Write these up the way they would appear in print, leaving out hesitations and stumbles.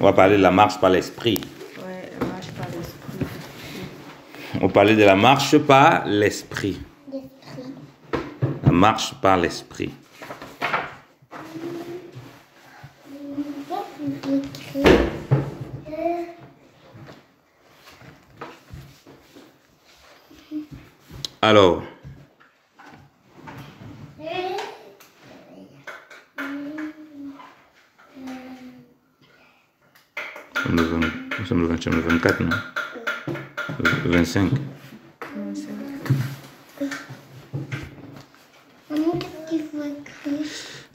On va parler de la marche par l'esprit. Ouais, la marche par l'esprit. On va parler de la marche par l'esprit. La marche par l'esprit. Alors, nous sommes le 24, non? Le 25.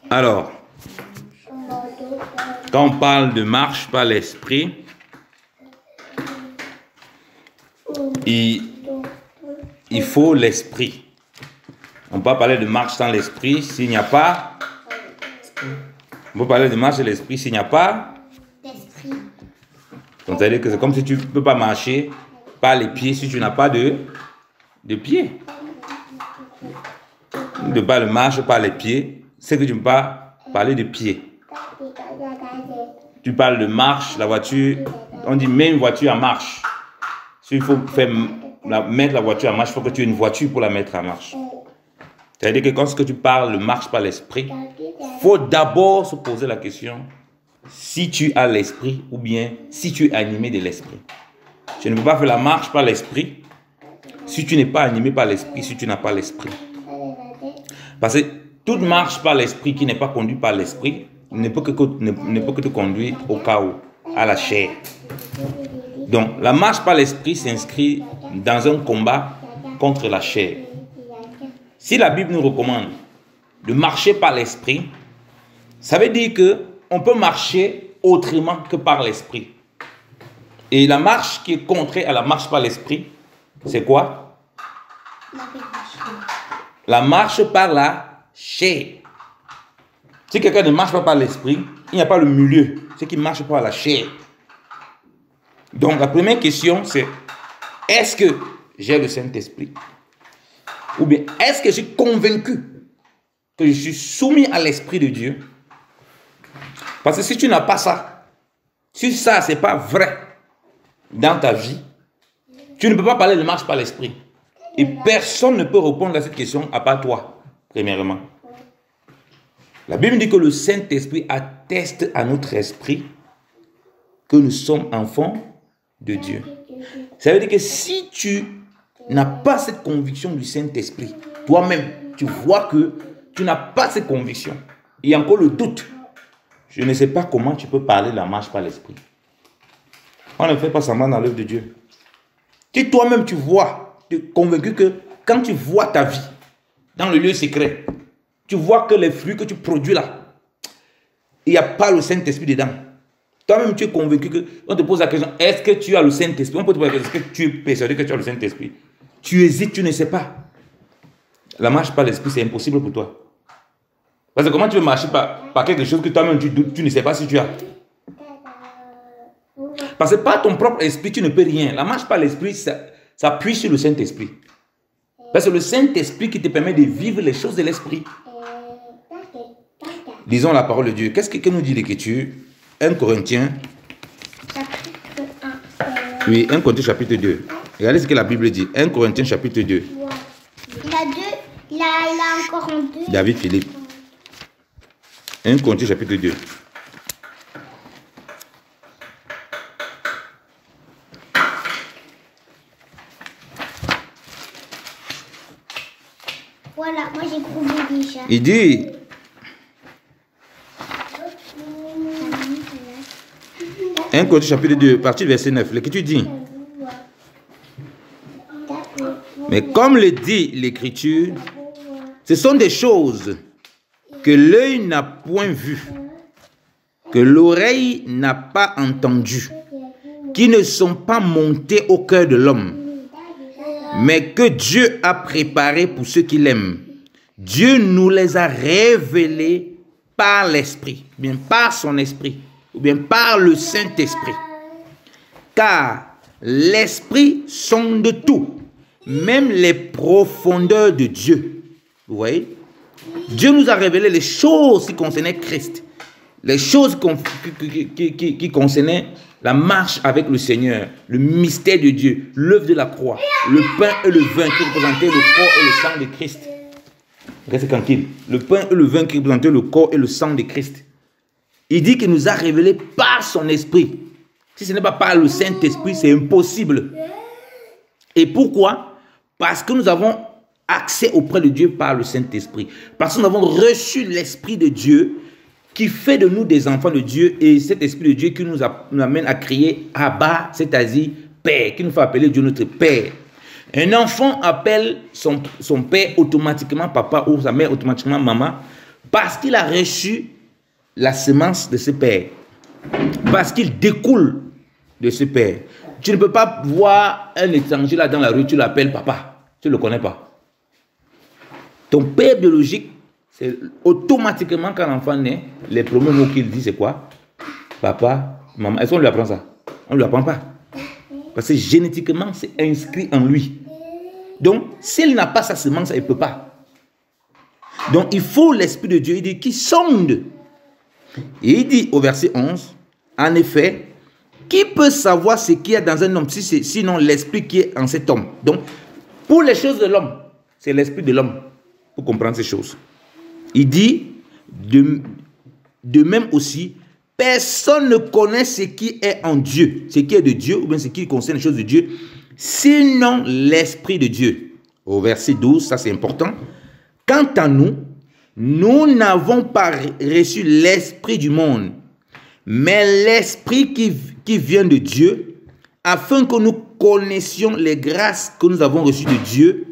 Alors, quand on parle de marche par l'esprit, il faut l'esprit. On peut parler de marche sans l'esprit s'il n'y a pas. On peut parler de marche sans l'esprit s'il n'y a pas d'esprit. Donc, c'est-à-dire que c'est comme si tu ne peux pas marcher par les pieds si tu n'as pas de pieds. De pas le marche par les pieds, c'est que tu ne peux pas parler de pieds. Tu parles de marche, la voiture, on dit mets une voiture en marche. S'il faut mettre la voiture en marche, il faut que tu aies une voiture pour la mettre en marche. C'est-à-dire que quand tu parles de marche par l'esprit, il faut d'abord se poser la question si tu as l'esprit ou bien si tu es animé de l'esprit. Tu ne peux pas faire la marche par l'esprit si tu n'es pas animé par l'esprit, si tu n'as pas l'esprit. Parce que toute marche par l'esprit qui n'est pas conduite par l'esprit ne peut que te conduire au chaos, à la chair. Donc, la marche par l'esprit s'inscrit dans un combat contre la chair. Si la Bible nous recommande de marcher par l'esprit, ça veut dire qu'on peut marcher autrement que par l'esprit. Et la marche qui est contraire à la marche par l'esprit, c'est quoi? La marche par la chair. Si quelqu'un ne marche pas par l'esprit, il n'y a pas le milieu. C'est qu'il marche par la chair. Donc la première question c'est, est-ce que j'ai le Saint-Esprit? Ou bien est-ce que je suis convaincu que je suis soumis à l'Esprit de Dieu? Parce que si tu n'as pas ça, si ça c'est pas vrai dans ta vie, tu ne peux pas parler de marche par l'Esprit. Et personne ne peut répondre à cette question à part toi, premièrement. La Bible dit que le Saint-Esprit atteste à notre esprit que nous sommes enfants de Dieu. Ça veut dire que si tu n'as pas cette conviction du Saint-Esprit, toi-même, tu vois que tu n'as pas cette conviction. Il y a encore le doute. Je ne sais pas comment tu peux parler de la marche par l'Esprit. On ne fait pas semblant dans l'œuvre de Dieu. Si toi-même tu vois, tu es convaincu que quand tu vois ta vie dans le lieu secret, tu vois que les fruits que tu produis là, il n'y a pas le Saint-Esprit dedans. Toi-même tu es convaincu que, on te pose la question, est-ce que tu as le Saint-Esprit? On peut te poser la question, est-ce que tu es persuadé que tu as le Saint-Esprit? Tu hésites, tu ne sais pas. La marche par l'Esprit, c'est impossible pour toi. Parce que comment tu veux marcher par quelque chose que toi-même tu doutes, tu ne sais pas si tu as? Parce que par ton propre esprit, tu ne peux rien. La marche par l'Esprit, ça appuie sur le Saint-Esprit. Parce que le Saint-Esprit qui te permet de vivre les choses de l'Esprit. Lisons la parole de Dieu. Qu'est-ce que nous dit l'Écriture? 1 Corinthiens. Oui, 1 Corinthiens chapitre 2. Regardez ce que la Bible dit. 1 Corinthiens chapitre 2. Il a encore un 2. David Philippe. 1 Corinthiens chapitre 2. Voilà, moi j'ai trouvé déjà. Il dit, 1 Corinthiens chapitre 2, partie verset 9, l'Écriture dit, mais comme le dit l'Écriture, ce sont des choses que l'œil n'a point vues, que l'oreille n'a pas entendues, qui ne sont pas montées au cœur de l'homme, mais que Dieu a préparées pour ceux qui l'aiment. Dieu nous les a révélées par l'Esprit, bien par son Esprit, ou bien par le Saint-Esprit. Car l'Esprit sonde tout, même les profondeurs de Dieu. Vous voyez? Dieu nous a révélé les choses qui concernaient Christ. les choses qui concernaient la marche avec le Seigneur, le mystère de Dieu, l'œuvre de la croix, le pain et le vin qui représentaient le corps et le sang de Christ. Restez tranquille. Le pain et le vin qui représentaient le corps et le sang de Christ. Il dit qu'il nous a révélé par son esprit. Si ce n'est pas par le Saint-Esprit, c'est impossible. Et pourquoi? Parce que nous avons accès auprès de Dieu par le Saint-Esprit. Parce que nous avons reçu l'Esprit de Dieu qui fait de nous des enfants de Dieu, et cet Esprit de Dieu qui nous amène à crier Abba, c'est-à-dire Père, qui nous fait appeler Dieu notre Père. Un enfant appelle son père automatiquement papa ou sa mère automatiquement maman parce qu'il a reçu la semence de ce père, parce qu'il découle de ce père. Tu ne peux pas voir un étranger là dans la rue, tu l'appelles papa, tu ne le connais pas. Ton père biologique, c'est automatiquement quand l'enfant naît, les premiers mots qu'il dit c'est quoi? Papa, maman. Est-ce qu'on lui apprend ça? On ne lui apprend pas. Parce que génétiquement, c'est inscrit en lui. Donc, s'il n'a pas sa semence, il ne peut pas. Donc, il faut l'Esprit de Dieu, il dit, qui sonde. Et il dit au verset 11, en effet, qui peut savoir ce qu'il y a dans un homme, sinon l'Esprit qui est en cet homme? Donc, pour les choses de l'homme, c'est l'Esprit de l'homme pour comprendre ces choses. Il dit, de même aussi, personne ne connaît ce qui est en Dieu, ce qui est de Dieu, ou bien ce qui concerne les choses de Dieu, sinon l'Esprit de Dieu. Au verset 12, ça c'est important. Quant à nous, nous n'avons pas reçu l'Esprit du monde, mais l'Esprit qui vient de Dieu, afin que nous connaissions les grâces que nous avons reçues de Dieu,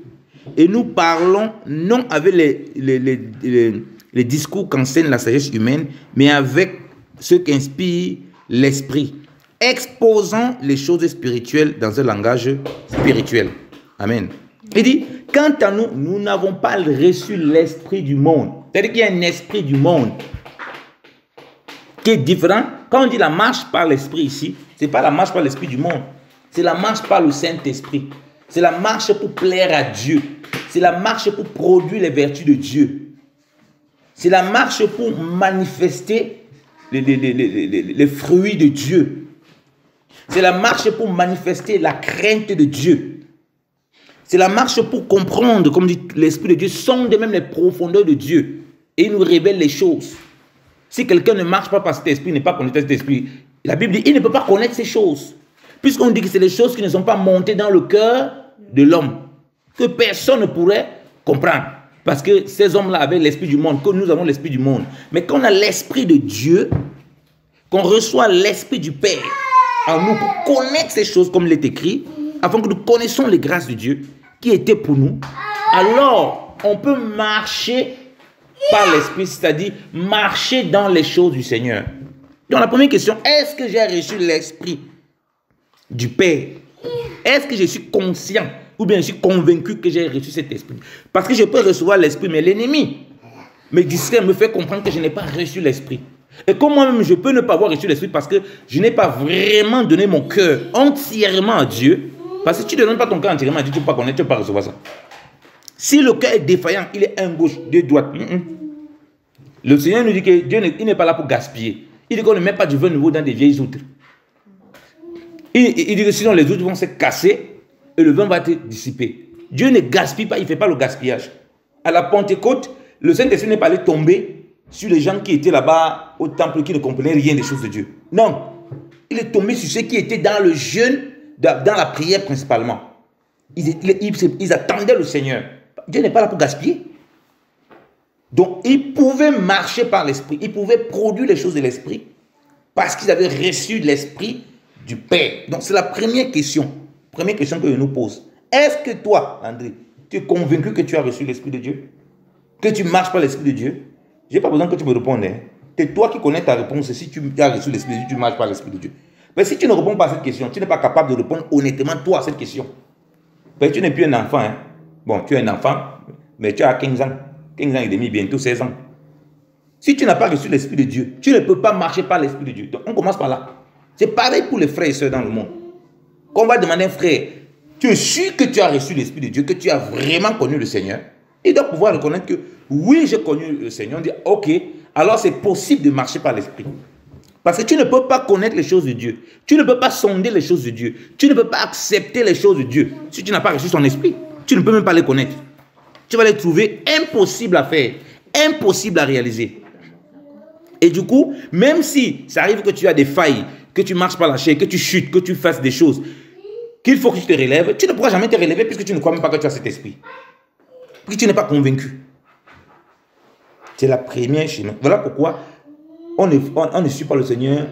et nous parlons non avec les discours qu'enseigne la sagesse humaine, mais avec ce qu'inspire l'Esprit, exposant les choses spirituelles dans un langage spirituel. Amen. Il dit, quant à nous, nous n'avons pas reçu l'esprit du monde. C'est-à-dire qu'il y a un esprit du monde qui est différent. Quand on dit la marche par l'esprit ici, ce n'est pas la marche par l'esprit du monde. C'est la marche par le Saint-Esprit. C'est la marche pour plaire à Dieu. C'est la marche pour produire les vertus de Dieu. C'est la marche pour manifester les fruits de Dieu. C'est la marche pour manifester la crainte de Dieu. C'est la marche pour comprendre, comme dit l'Esprit de Dieu, sonde même les profondeurs de Dieu. Et il nous révèle les choses. Si quelqu'un ne marche pas par cet esprit, n'est pas connecté à cet esprit, la Bible dit, il ne peut pas connaître ces choses. Puisqu'on dit que c'est des choses qui ne sont pas montées dans le cœur de l'homme, que personne ne pourrait comprendre. Parce que ces hommes-là avaient l'esprit du monde, que nous avons l'esprit du monde. Mais quand on a l'esprit de Dieu, qu'on reçoit l'esprit du Père en nous pour connaître ces choses comme il est écrit, afin que nous connaissions les grâces de Dieu qui étaient pour nous, alors on peut marcher par l'esprit, c'est-à-dire marcher dans les choses du Seigneur. Donc la première question, est-ce que j'ai reçu l'esprit du Père? Est-ce que je suis conscient ou bien je suis convaincu que j'ai reçu cet esprit? Parce que je peux recevoir l'esprit, mais l'ennemi me distrait, me fait comprendre que je n'ai pas reçu l'esprit. Et comme moi-même, je peux ne pas avoir reçu l'esprit parce que je n'ai pas vraiment donné mon cœur entièrement à Dieu. Parce que si tu ne donnes pas ton cœur entièrement à Dieu, tu ne peux pas connaître, tu ne peux pas recevoir ça. Si le cœur est défaillant, il est un gauche, deux droites. Le Seigneur nous dit que Dieu n'est pas là pour gaspiller. Il dit qu'on ne met pas du vin nouveau dans des vieilles outres. Il dit que sinon les outres vont se casser et le vin va être dissipé. Dieu ne gaspille pas, il ne fait pas le gaspillage. À la Pentecôte, le Saint-Esprit n'est pas allé tomber sur les gens qui étaient là-bas au temple qui ne comprenaient rien des choses de Dieu. Non, il est tombé sur ceux qui étaient dans le jeûne, dans la prière principalement. Ils attendaient le Seigneur. Dieu n'est pas là pour gaspiller. Donc, ils pouvaient marcher par l'Esprit. Ils pouvaient produire les choses de l'Esprit parce qu'ils avaient reçu l'Esprit du Père. Donc, c'est la première question. Première question que je nous pose. Est-ce que toi, André, tu es convaincu que tu as reçu l'Esprit de Dieu? Que tu marches par l'Esprit de Dieu? Je n'ai pas besoin que tu me répondes. Hein. C'est toi qui connais ta réponse si tu as reçu l'Esprit de Dieu, tu marches par l'Esprit de Dieu. Mais si tu ne réponds pas à cette question, tu n'es pas capable de répondre honnêtement toi à cette question. Mais tu n'es plus un enfant. Hein. Bon, tu es un enfant, mais tu as 15 ans. 15 ans et demi, bientôt 16 ans. Si tu n'as pas reçu l'Esprit de Dieu, tu ne peux pas marcher par l'Esprit de Dieu. Donc, on commence par là. C'est pareil pour les frères et sœurs dans le monde. Quand on va demander à un frère, tu es sûr que tu as reçu l'Esprit de Dieu, que tu as vraiment connu le Seigneur, il doit pouvoir reconnaître que oui, j'ai connu le Seigneur. On dit, ok, alors c'est possible de marcher par l'esprit. Parce que tu ne peux pas connaître les choses de Dieu. Tu ne peux pas sonder les choses de Dieu. Tu ne peux pas accepter les choses de Dieu. Si tu n'as pas reçu son esprit, tu ne peux même pas les connaître. Tu vas les trouver impossibles à faire, impossibles à réaliser. Et du coup, même si ça arrive que tu as des failles, que tu marches par la chair, que tu chutes, que tu fasses des choses, qu'il faut que tu te relèves, tu ne pourras jamais te relever puisque tu ne crois même pas que tu as cet esprit. Puisque tu n'es pas convaincu. C'est la première chemin. Voilà pourquoi on ne suit pas le Seigneur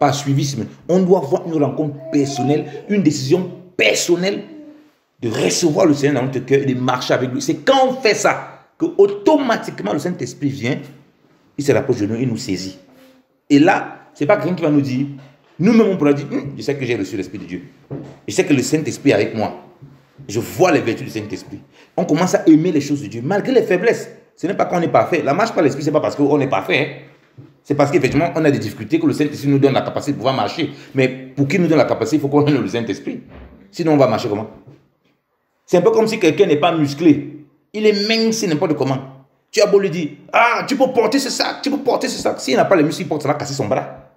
par suivisme. On doit avoir une rencontre personnelle, une décision personnelle de recevoir le Seigneur dans notre cœur et de marcher avec lui. C'est quand on fait ça que automatiquement le Saint-Esprit vient, il se rapproche de nous, il nous saisit. Et là, ce n'est pas quelqu'un qui va nous dire, nous-mêmes on pourra dire, je sais que j'ai reçu l'Esprit de Dieu. Je sais que le Saint-Esprit est avec moi. Je vois les vertus du Saint-Esprit. On commence à aimer les choses de Dieu, malgré les faiblesses. Ce n'est pas qu'on est parfait. La marche par l'Esprit, ce n'est pas parce qu'on est parfait. Hein. C'est parce qu'effectivement, on a des difficultés que le Saint-Esprit nous donne la capacité de pouvoir marcher. Mais pour qu'il nous donne la capacité, il faut qu'on ait le Saint-Esprit. Sinon, on va marcher comment? C'est un peu comme si quelqu'un n'est pas musclé. Il est mince, n'importe comment. Tu as beau lui dire, ah, tu peux porter ce sac, tu peux porter ce sac. S'il n'a pas les muscles, il porte, ça va casser son bras.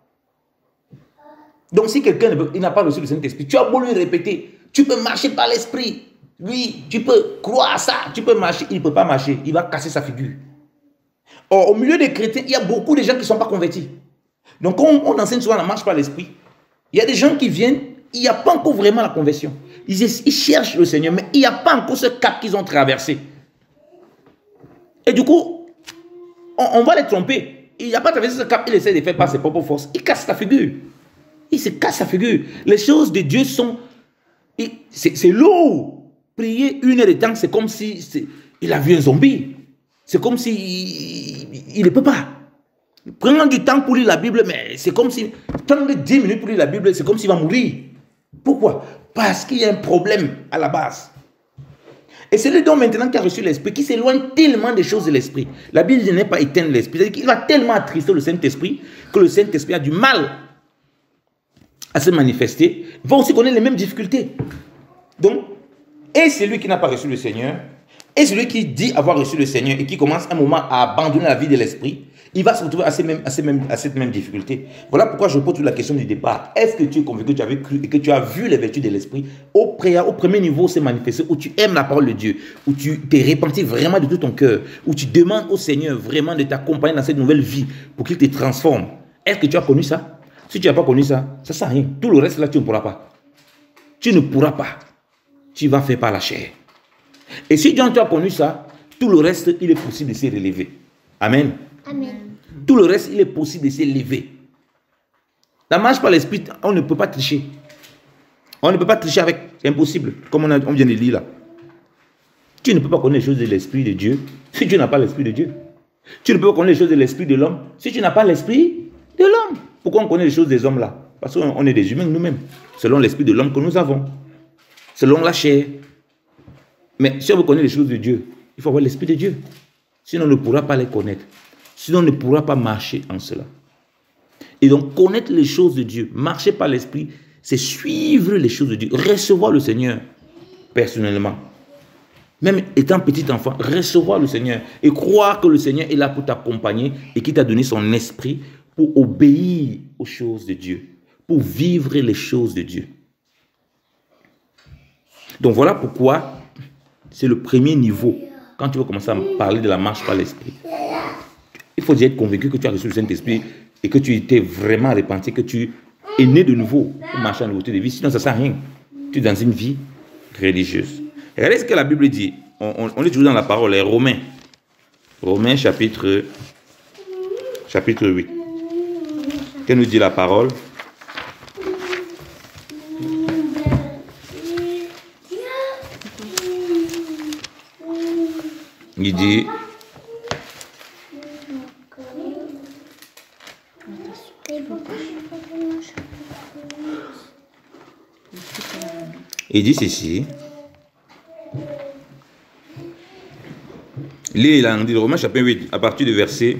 Donc, si quelqu'un n'a pas reçu le Saint-Esprit, tu as beau lui répéter, tu peux marcher par l'Esprit. Oui, tu peux croire à ça, tu peux marcher. Il ne peut pas marcher, il va casser sa figure. Or, au milieu des chrétiens, il y a beaucoup de gens qui ne sont pas convertis. Donc, quand on enseigne souvent la marche par l'Esprit, il y a des gens qui viennent, il n'y a pas encore vraiment la conversion. Ils cherchent le Seigneur, mais il n'y a pas encore ce cap qu'ils ont traversé. Et du coup, on va les tromper. Il n'y a pas traversé ce cap, il essaie de faire par ses propres forces. Il casse sa figure. Il se casse sa figure. Les choses de Dieu sont... C'est lourd. Prier une heure de temps, c'est comme si il a vu un zombie. C'est comme si il ne peut pas. Prendre du temps pour lire la Bible, mais c'est comme si... Prendre 10 minutes pour lire la Bible, c'est comme s'il va mourir. Pourquoi? Parce qu'il y a un problème à la base. Et c'est lui donc maintenant qui a reçu l'Esprit, qui s'éloigne tellement des choses de l'Esprit. La Bible n'est pas éteindre l'Esprit. C'est-à-dire qu'il va tellement attrister le Saint-Esprit que le Saint-Esprit a du mal à se manifester. Il va aussi connaître les mêmes difficultés. Donc, et celui qui n'a pas reçu le Seigneur, et celui qui dit avoir reçu le Seigneur et qui commence un moment à abandonner la vie de l'Esprit, il va se retrouver à cette même difficulté. Voilà pourquoi je pose la question du départ. Est-ce que tu es convaincu que tu avais cru et que tu as vu les vertus de l'Esprit au premier niveau s'est manifesté, où tu aimes la parole de Dieu, où tu t'es repenti vraiment de tout ton cœur, où tu demandes au Seigneur vraiment de t'accompagner dans cette nouvelle vie pour qu'il te transforme. Est-ce que tu as connu ça? Si tu n'as pas connu ça, ça ne sert à rien. Tout le reste là, tu ne pourras pas. Tu ne pourras pas. Tu vas faire par la chair. Et si tu as connu ça, tout le reste, il est possible de se relever. Amen. Amen. Tout le reste, il est possible de s'élever. La marche par l'Esprit, on ne peut pas tricher. On ne peut pas tricher avec, c'est impossible, comme on vient de lire là. Tu ne peux pas connaître les choses de l'Esprit de Dieu si tu n'as pas l'Esprit de Dieu. Tu ne peux pas connaître les choses de l'Esprit de l'homme si tu n'as pas l'Esprit de l'homme. Pourquoi on connaît les choses des hommes là? Parce qu'on est des humains nous-mêmes, selon l'Esprit de l'homme que nous avons, selon la chair. Mais si on veut connaître les choses de Dieu, il faut avoir l'Esprit de Dieu. Sinon, on ne pourra pas les connaître. Sinon, on ne pourra pas marcher en cela. Et donc, connaître les choses de Dieu, marcher par l'Esprit, c'est suivre les choses de Dieu, recevoir le Seigneur personnellement. Même étant petit enfant, recevoir le Seigneur et croire que le Seigneur est là pour t'accompagner et qu'il t'a donné son esprit pour obéir aux choses de Dieu, pour vivre les choses de Dieu. Donc, voilà pourquoi c'est le premier niveau. Quand tu veux commencer à parler de la marche par l'Esprit, il faut déjà être convaincu que tu as reçu le Saint-Esprit et que tu étais vraiment repenti, que tu es né de nouveau pour marcher en nouveauté de vie. Sinon, ça ne sert à rien. Tu es dans une vie religieuse. Regardez ce que la Bible dit. On est toujours dans la parole, les Romains. Romains chapitre 8. Que nous dit la parole? Il dit, ceci. Il a dit Romains chapitre 8, à partir du verset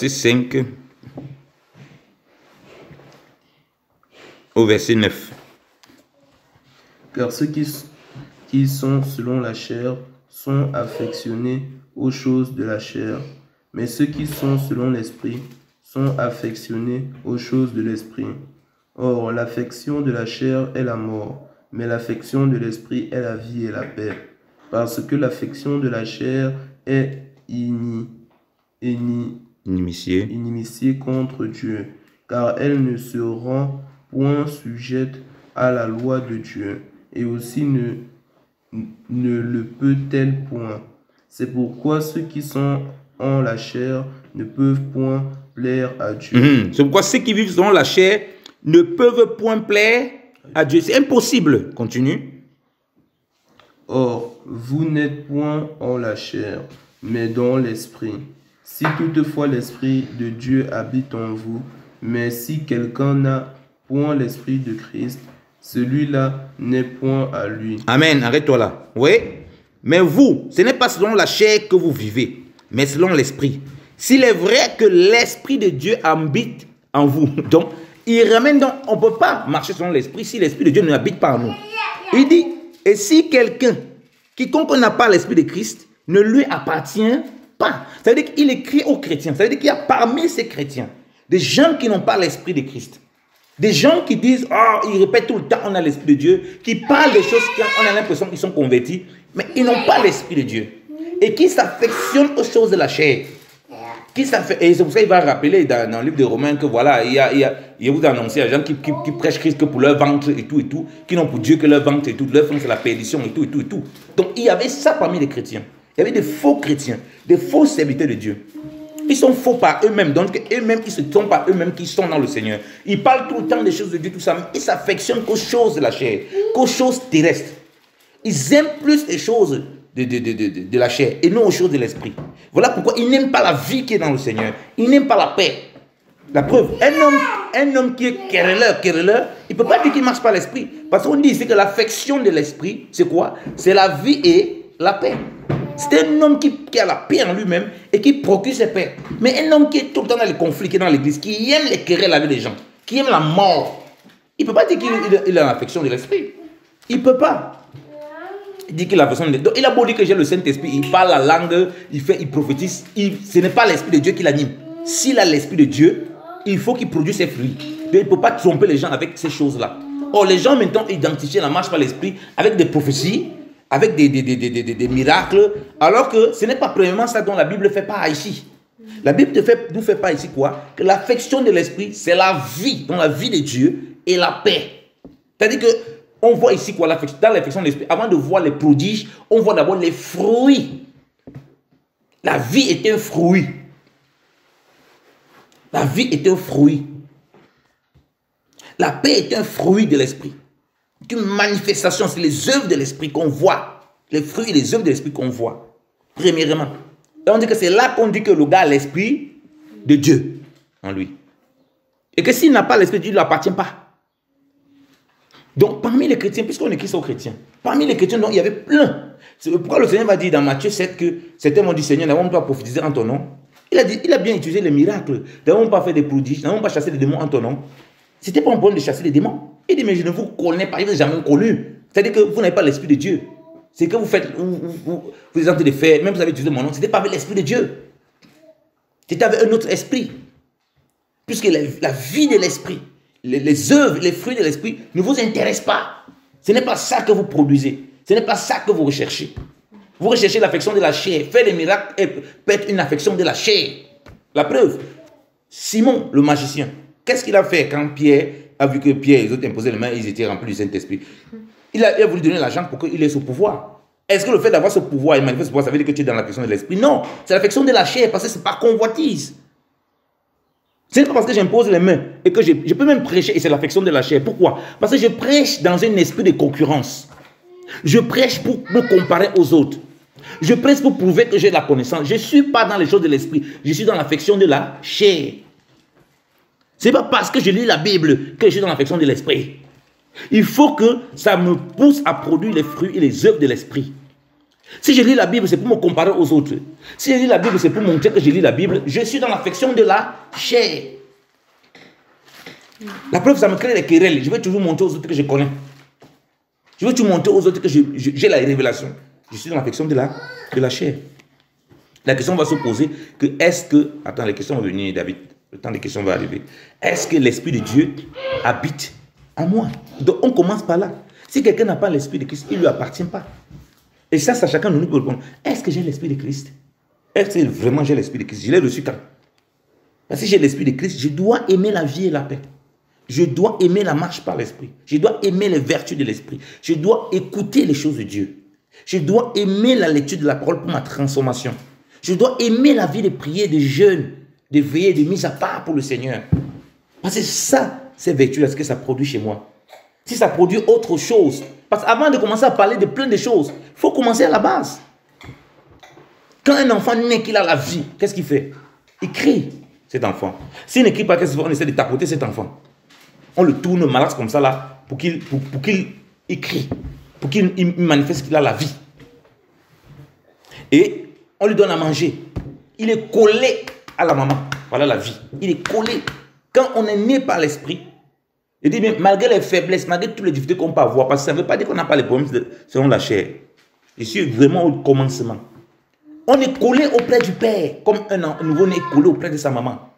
5 au verset 9. Car ceux qui sont selon la chair sont affectionnés aux choses de la chair, Mais ceux qui sont selon l'esprit sont affectionnés aux choses de l'esprit. Or, l'affection de la chair est la mort, mais l'affection de l'esprit est la vie et la paix. Parce que l'affection de la chair est inimitié contre Dieu, car elle ne se rend point sujette à la loi de Dieu, et aussi ne le peut-elle point. C'est pourquoi ceux qui sont en la chair ne peuvent point plaire à Dieu. C'est pourquoi ceux qui vivent selon la chair ne peuvent point plaire à Dieu. C'est impossible. Continue. Or, vous n'êtes point en la chair, mais dans l'esprit. Si toutefois l'esprit de Dieu habite en vous, mais si quelqu'un n'a point l'esprit de Christ, celui-là n'est point à lui. Amen. Arrête-toi là. Oui. Mais vous, ce n'est pas selon la chair que vous vivez, mais selon l'esprit. S'il est vrai que l'esprit de Dieu habite en vous, donc, il ramène donc, on ne peut pas marcher selon l'esprit si l'esprit de Dieu n'habite pas en nous. Il dit, et si quelqu'un, quiconque n'a pas l'esprit de Christ, ne lui appartient pas. Ça veut dire qu'il écrit aux chrétiens. Ça veut dire qu'il y a parmi ces chrétiens des gens qui n'ont pas l'esprit de Christ. Des gens qui disent, oh, ils répètent tout le temps, on a l'esprit de Dieu, qui parlent des choses qu'on a l'impression qu'ils sont convertis, mais ils n'ont pas l'esprit de Dieu. Et qui s'affectionnent aux choses de la chair. Et c'est pour ça qu'il va rappeler dans le livre de Romains que voilà, il vous annonce à gens qui prêchent Christ que pour leur ventre et tout, qui n'ont pour Dieu que leur ventre et tout, leur fond c'est la perdition et tout. Donc il y avait ça parmi les chrétiens. Il y avait des faux chrétiens, des faux serviteurs de Dieu. Ils sont faux par eux-mêmes, donc eux-mêmes, ils se trompent par eux-mêmes qui sont dans le Seigneur. Ils parlent tout le temps des choses de Dieu, tout ça, mais ils s'affectionnent qu'aux choses de la chair, qu'aux choses terrestres. Ils aiment plus les choses de la chair et non aux choses de l'esprit. Voilà pourquoi ils n'aiment pas la vie qui est dans le Seigneur. Ils n'aiment pas la paix. La preuve, un homme qui est querelleur, il ne peut pas dire qu'il ne marche pas l'esprit. Parce qu'on dit ici que l'affection de l'esprit, c'est quoi? C'est la vie et la paix. C'est un homme qui a la paix en lui-même et qui procure cette paix. Mais un homme qui est tout le temps dans les conflits, qui est dans l'église, qui aime les querelles avec les gens, qui aime la mort, il ne peut pas dire qu'il a l'affection de l'esprit. Il ne peut pas. Il dit qu'il a l'affection de l'esprit. Donc il a beau dire que j'ai le Saint-Esprit, il parle la langue, il prophétise. Ce n'est pas l'Esprit de Dieu qui l'anime. S'il a l'Esprit de Dieu, il faut qu'il produise ses fruits. Donc, il ne peut pas tromper les gens avec ces choses-là. Or, les gens maintenant identifient la marche par l'Esprit avec des prophéties, avec des miracles, alors que ce n'est pas premièrement ça dont la Bible fait part ici. La Bible nous fait part ici quoi? Que l'affection de l'Esprit, c'est la vie, dans la vie de Dieu, et la paix. C'est-à-dire que on voit ici quoi, dans l'affection de l'Esprit, avant de voir les prodiges, on voit d'abord les fruits. La vie est un fruit. La vie est un fruit. La paix est un fruit de l'Esprit. Une manifestation, c'est les œuvres de l'Esprit qu'on voit. Les fruits et les œuvres de l'Esprit qu'on voit. Premièrement. Et on dit que c'est là qu'on dit que le gars a l'Esprit de Dieu en lui. Et que s'il n'a pas l'Esprit de Dieu, il ne lui appartient pas. Donc, parmi les chrétiens, puisqu'on écrit ça aux chrétiens, parmi les chrétiens, donc, il y avait plein. C'est pourquoi le Seigneur va dire dans Matthieu 7 que certains m'ont dit, Seigneur, n'avons pas prophétisé en ton nom. Il a bien utilisé les miracles. N'avons pas fait des prodiges, n'avons pas chassé des démons en ton nom. Ce n'était pas un problème de chasser les démons. Il dit, mais je ne vous connais pas, je ne vous ai jamais connu. C'est-à-dire que vous n'avez pas l'Esprit de Dieu. C'est que vous faites, vous êtes en train de faire, même vous avez utilisé mon nom, ce n'était pas avec l'Esprit de Dieu. C'était avec un autre esprit. Puisque la vie de l'Esprit, les œuvres, les fruits de l'Esprit ne vous intéressent pas. Ce n'est pas ça que vous produisez. Ce n'est pas ça que vous recherchez. Vous recherchez l'affection de la chair. Faire des miracles peut être une affection de la chair. La preuve, Simon, le magicien, qu'est-ce qu'il a fait quand Pierre a vu que Pierre et les autres imposaient les mains et ils étaient remplis du Saint-Esprit? Il a voulu donner l'argent pour qu'il ait ce pouvoir. Est-ce que le fait d'avoir ce pouvoir et manifester ce pouvoir, ça veut dire que tu es dans l'affection de l'Esprit? Non, c'est l'affection de la chair parce que c'est par convoitise. Ce n'est pas parce que j'impose les mains et que je peux même prêcher et c'est l'affection de la chair. Pourquoi? Parce que je prêche dans un esprit de concurrence. Je prêche pour me comparer aux autres. Je prêche pour prouver que j'ai la connaissance. Je ne suis pas dans les choses de l'esprit. Je suis dans l'affection de la chair. Ce n'est pas parce que je lis la Bible que je suis dans l'affection de l'esprit. Il faut que ça me pousse à produire les fruits et les œuvres de l'esprit. Si je lis la Bible, c'est pour me comparer aux autres. Si je lis la Bible, c'est pour montrer que je lis la Bible. Je suis dans l'affection de la chair. La preuve, ça me crée des querelles. Je vais toujours montrer aux autres que je connais. Je veux toujours montrer aux autres que j'ai la révélation. Je suis dans l'affection de la chair. La question va se poser que est-ce que... Attends, les questions vont venir, David. Le temps des questions va arriver. Est-ce que l'Esprit de Dieu habite en moi? Donc, on commence par là. Si quelqu'un n'a pas l'Esprit de Christ, il ne lui appartient pas. Et ça, c'est à chacun de nous pour répondre. Est-ce que j'ai l'Esprit de Christ? Est-ce que vraiment j'ai l'Esprit de Christ? Je l'ai reçu quand? Parce que si j'ai l'Esprit de Christ, je dois aimer la vie et la paix. Je dois aimer la marche par l'Esprit. Je dois aimer les vertus de l'Esprit. Je dois écouter les choses de Dieu. Je dois aimer la lecture de la parole pour ma transformation. Je dois aimer la vie de prière, de jeûne, de veiller, de mise à part pour le Seigneur. Parce que ça, ces vertus, est-ce que ça produit chez moi? Si ça produit autre chose, parce qu'avant de commencer à parler de plein de choses, il faut commencer à la base. Quand un enfant naît, qu'il a la vie, qu'est-ce qu'il fait? Il crie, cet enfant. S'il ne crie pas, qu'est-ce qu'il fait? On essaie de tapoter cet enfant. On le tourne malaxe comme ça là, pour qu'il crie, pour qu'il manifeste qu'il a la vie. Et on lui donne à manger. Il est collé à la maman. Voilà la vie. Il est collé. Quand on est né par l'esprit, je dis bien, malgré les faiblesses, malgré toutes les difficultés qu'on peut avoir, parce que ça ne veut pas dire qu'on n'a pas les problèmes selon la chair. Je suis vraiment au commencement. On est collé auprès du Père, comme un nouveau-né est collé auprès de sa maman.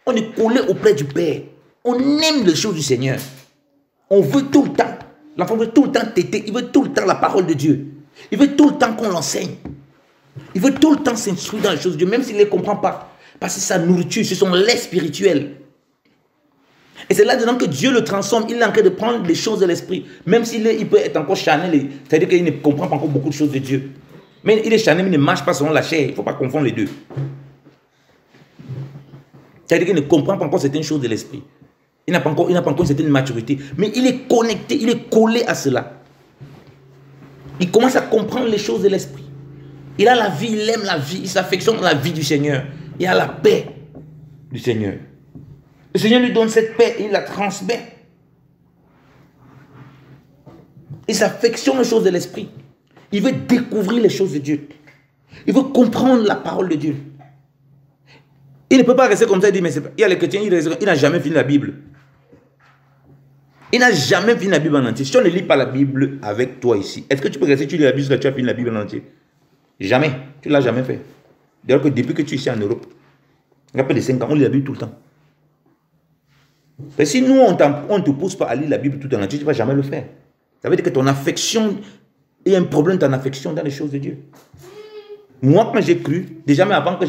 On est collé auprès du Père. On aime les choses du Seigneur. On veut tout le temps. L'enfant veut tout le temps téter. Il veut tout le temps la parole de Dieu. Il veut tout le temps qu'on l'enseigne. Il veut tout le temps s'instruire dans les choses de Dieu, même s'il ne les comprend pas. Parce que sa nourriture, ce sont les spirituels. Et c'est là-dedans que Dieu le transforme. Il est en train de prendre les choses de l'esprit. Même s'il peut être encore charnel, c'est-à-dire qu'il ne comprend pas encore beaucoup de choses de Dieu. Mais il est charnel, mais il ne marche pas selon la chair. Il ne faut pas confondre les deux. C'est-à-dire qu'il ne comprend pas encore certaines choses de l'esprit. Il n'a pas encore une certaine maturité. Mais il est connecté, il est collé à cela. Il commence à comprendre les choses de l'esprit. Il a la vie, il aime la vie, il s'affectionne dans la vie du Seigneur. Il a la paix du Seigneur. Le Seigneur lui donne cette paix et il la transmet. Il s'affectionne aux choses de l'esprit. Il veut découvrir les choses de Dieu. Il veut comprendre la parole de Dieu. Il ne peut pas rester comme ça et dire, mais il y a les chrétiens, il n'a jamais fini la Bible. Il n'a jamais fini la Bible en entier. Si on ne lit pas la Bible avec toi ici, est-ce que tu peux rester, tu lis la Bible jusqu'à tu as fini la Bible en entier? Jamais. Tu ne l'as jamais fait. D'ailleurs que depuis que tu es ici en Europe, il y a plus de 5 ans, on lit la Bible tout le temps. Mais si nous, on ne te pousse pas à lire la Bible tout en entier, tu ne vas jamais le faire. Ça veut dire que ton affection, il y a un problème de ton affection dans les choses de Dieu. Moi, quand j'ai cru, déjà même avant, quand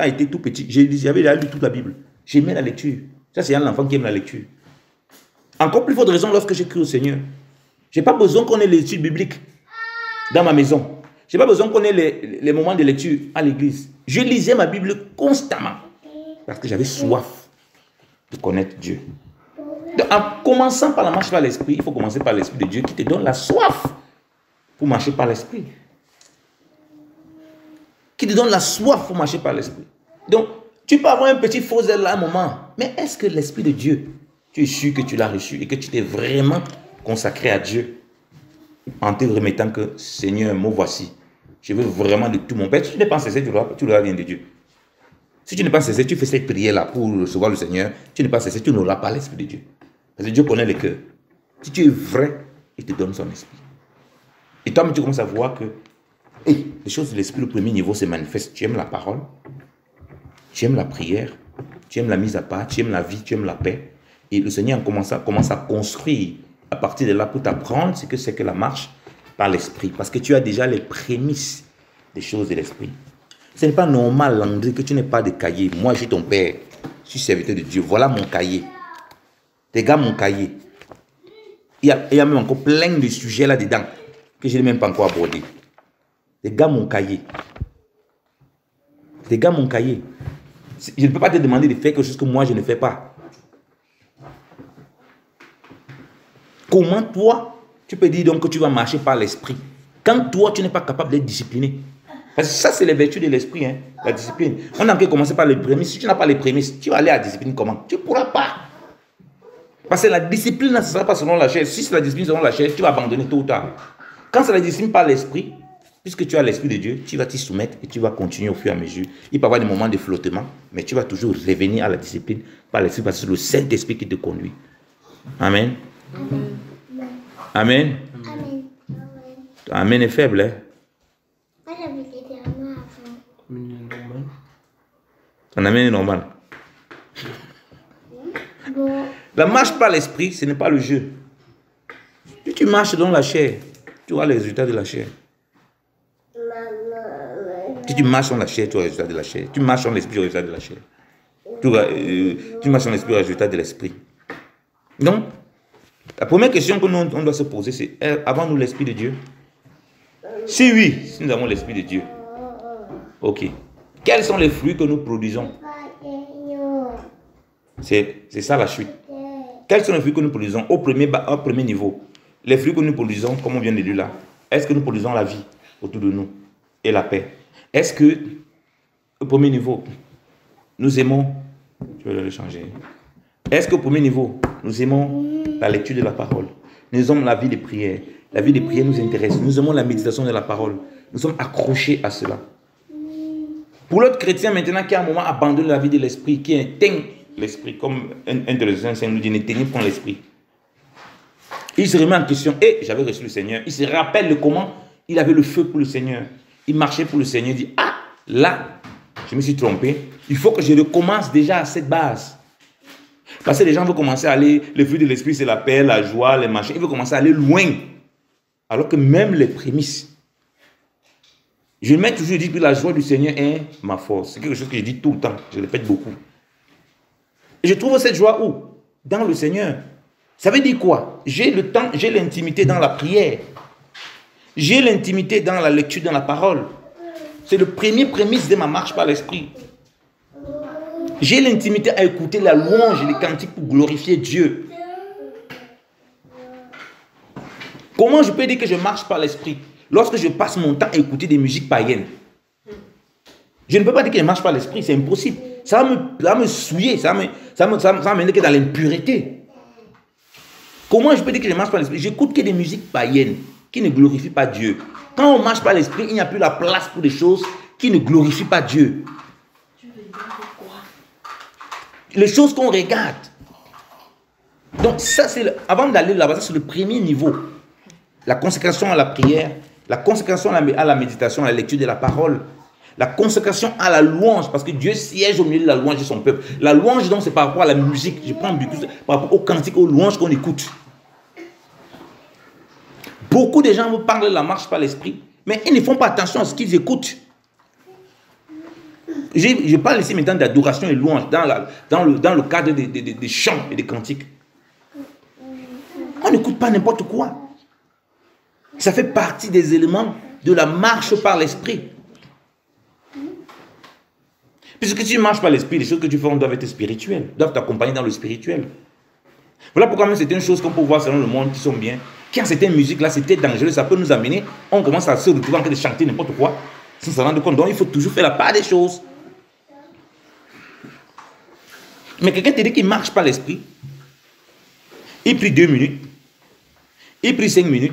j'étais tout petit, j'avais lu toute la Bible. J'aimais la lecture. Ça, c'est un enfant qui aime la lecture. Encore plus forte raison lorsque j'ai cru au Seigneur. Je n'ai pas besoin qu'on ait les études bibliques dans ma maison. Je n'ai pas besoin qu'on ait les moments de lecture à l'église. Je lisais ma Bible constamment. Parce que j'avais soif de connaître Dieu. Donc, en commençant par la marche par l'esprit, il faut commencer par l'esprit de Dieu qui te donne la soif pour marcher par l'esprit. Qui te donne la soif pour marcher par l'esprit. Donc, tu peux avoir un petit faux zèle là à un moment. Mais est-ce que l'esprit de Dieu, tu es sûr que tu l'as reçu et que tu t'es vraiment consacré à Dieu en te remettant que Seigneur, me voici. Je veux vraiment de tout mon Père. Si tu n'es pas cessé, tu l'auras rien de Dieu. Si tu n'es pas cessé, tu fais cette prière-là pour recevoir le Seigneur. Tu n'es pas cessé, tu n'auras pas l'esprit de Dieu. Parce que Dieu connaît le cœur. Si tu es vrai, il te donne son esprit. Et toi, tu commences à voir que les choses de l'esprit, le premier niveau se manifeste. Tu aimes la parole, tu aimes la prière, tu aimes la mise à part, tu aimes la vie, tu aimes la paix. Et le Seigneur commence à construire à partir de là pour t'apprendre ce que c'est que la marche par l'esprit. Parce que tu as déjà les prémices des choses de l'esprit. Ce n'est pas normal, Landry, que tu n'aies pas de cahier. Moi, je suis ton père, je suis serviteur de Dieu. Voilà mon cahier. Regarde mon cahier. Il y a même encore plein de sujets là-dedans que je n'ai même pas encore abordés. Regarde mon cahier. Regarde mon cahier. Je ne peux pas te demander de faire quelque chose que moi, je ne fais pas. Comment toi, tu peux dire donc que tu vas marcher par l'esprit quand toi, tu n'es pas capable d'être discipliné? Parce que ça, c'est les vertus de l'esprit, hein, la discipline. On a qu'à commencer par les prémices. Si tu n'as pas les prémices, tu vas aller à la discipline comment? Tu ne pourras pas. Parce que la discipline, ce ne sera pas selon la chair. Si c'est la discipline selon la chair, tu vas abandonner tôt ou tard. Quand c'est la discipline par l'esprit, puisque tu as l'esprit de Dieu, tu vas t'y soumettre et tu vas continuer au fur et à mesure. Il peut y avoir des moments de flottement, mais tu vas toujours revenir à la discipline par l'esprit parce que c'est le Saint-Esprit qui te conduit. Amen. Amen. Amen. Amen est faible, hein? Moi, j'avais dit avant. Un amen est normal. La marche par l'esprit, ce n'est pas le jeu. Si tu marches dans la chair, tu auras les résultats de la chair. Si tu marches dans la chair, tu auras les résultats de la chair. Tu marches dans l'esprit, tu auras les résultats de la chair. Tu marches dans l'esprit, tu auras les résultats de l'esprit. Donc, la première question que on doit se poser, c'est avons-nous l'esprit de Dieu? Si oui, si nous avons l'esprit de Dieu, ok. Quels sont les fruits que nous produisons? C'est ça la suite. Quels sont les fruits que nous produisons au premier niveau? Les fruits que nous produisons, comme on vient de dire là, est-ce que nous produisons la vie autour de nous et la paix? Est-ce que, au premier niveau, nous aimons, je vais le changer. Est-ce qu'au premier niveau, nous aimons la lecture de la parole? Nous aimons la vie de prière. La vie de prière nous intéresse. Nous aimons la méditation de la parole. Nous sommes accrochés à cela. Pour l'autre chrétien maintenant qui a un moment abandonné la vie de l'esprit, qui éteint l'esprit, comme un de les anciens nous dit, n'éteignez point l'esprit. Il se remet en question, et j'avais reçu le Seigneur. Il se rappelle de comment il avait le feu pour le Seigneur. Il marchait pour le Seigneur, il dit, ah, là, je me suis trompé. Il faut que je recommence déjà à cette base. Parce que les gens veulent commencer à aller, le fruit de l'esprit, c'est la paix, la joie, les machins. Ils veulent commencer à aller loin. Alors que même les prémices. Je mets toujours dit que la joie du Seigneur est ma force. C'est quelque chose que je dis tout le temps. Je le répète beaucoup. Et je trouve cette joie où? Dans le Seigneur. Ça veut dire quoi? J'ai le temps, j'ai l'intimité dans la prière. J'ai l'intimité dans la lecture, dans la parole. C'est le premier prémisse de ma marche par l'esprit. J'ai l'intimité à écouter la louange et les cantiques pour glorifier Dieu. Comment je peux dire que je marche par l'esprit lorsque je passe mon temps à écouter des musiques païennes? Je ne peux pas dire que je marche par l'esprit, c'est impossible. Ça va me souiller, ça va m'amener dans l'impureté. Comment je peux dire que je marche par l'esprit? J'écoute que des musiques païennes qui ne glorifient pas Dieu. Quand on marche par l'esprit, il n'y a plus la place pour des choses qui ne glorifient pas Dieu. Les choses qu'on regarde. Donc ça, c'est avant d'aller là-bas, ça c'est le premier niveau. La consécration à la prière, la consécration à la méditation, à la lecture de la parole, la consécration à la louange, parce que Dieu siège au milieu de la louange de son peuple. La louange, donc, c'est par rapport à la musique. Je prends par rapport aux cantiques, aux louanges qu'on écoute. Beaucoup de gens vous parlent de la marche par l'esprit, mais ils ne font pas attention à ce qu'ils écoutent. Je parle ici maintenant d'adoration et louange dans le cadre des chants et des cantiques. On n'écoute pas n'importe quoi. Ça fait partie des éléments de la marche par l'esprit. Puisque tu marches par l'esprit, les choses que tu fais doivent être spirituelles, doivent t'accompagner dans le spirituel. Voilà pourquoi même c'est une chose qu'on peut voir selon le monde qui sont bien. Quand certaines musiques-là, c'était dangereux, ça peut nous amener, on commence à se retrouver en train de chanter n'importe quoi, sans se rendre compte. Donc il faut toujours faire la part des choses. Mais quelqu'un te dit qu'il marche par l'esprit, il prie 2 minutes, il prie 5 minutes,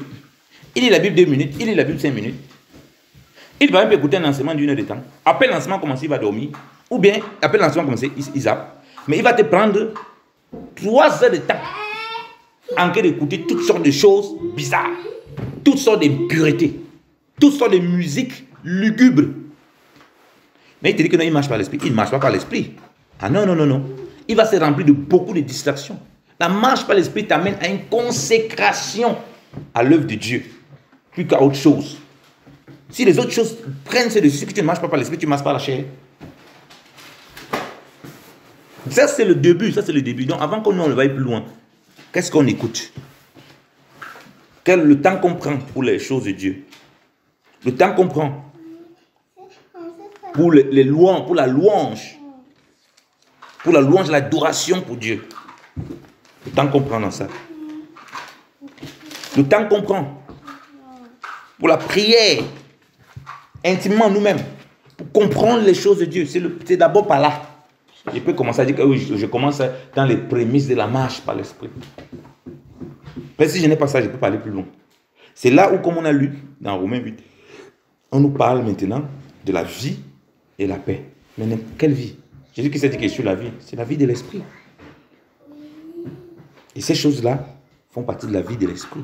il lit la Bible 2 minutes, il lit la Bible 5 minutes. Il va même écouter un enseignement d'1 heure de temps. Après l'enseignement commencer, il va dormir. Ou bien, après l'enseignement commencer, il zappe. Mais il va te prendre 3 heures de temps en train d'écouter toutes sortes de choses bizarres, toutes sortes d'impuretés, toutes sortes de musiques lugubres. Mais il te dit que non, il ne marche pas par l'esprit. Il ne marche pas par l'esprit. Ah non, non, non, non. Il va se remplir de beaucoup de distractions. La marche par l'esprit t'amène à une consécration à l'œuvre de Dieu, plus qu'à autre chose. Si les autres choses prennent ce dessus, que tu ne marches pas par l'esprit, tu marches par la chair. Ça, c'est le début. Ça, c'est le début. Donc, avant qu'on ne va plus loin, qu'est-ce qu'on écoute? Quel le temps qu'on prend pour les choses de Dieu? Le temps qu'on prend pour les louanges, pour la louange, l'adoration pour Dieu. Le temps qu'on prend dans ça. Le temps qu'on prend pour la prière, intimement nous-mêmes, pour comprendre les choses de Dieu. C'est d'abord par là. Je peux commencer à dire que oui, je commence dans les prémices de la marche par l'esprit. Mais si je n'ai pas ça, je ne peux pas aller plus loin. C'est là où, comme on a lu dans Romains 8, on nous parle maintenant de la vie et la paix. Mais quelle vie? Jésus qui s'est dit que sur la vie, c'est la vie de l'esprit. Et ces choses-là font partie de la vie de l'esprit.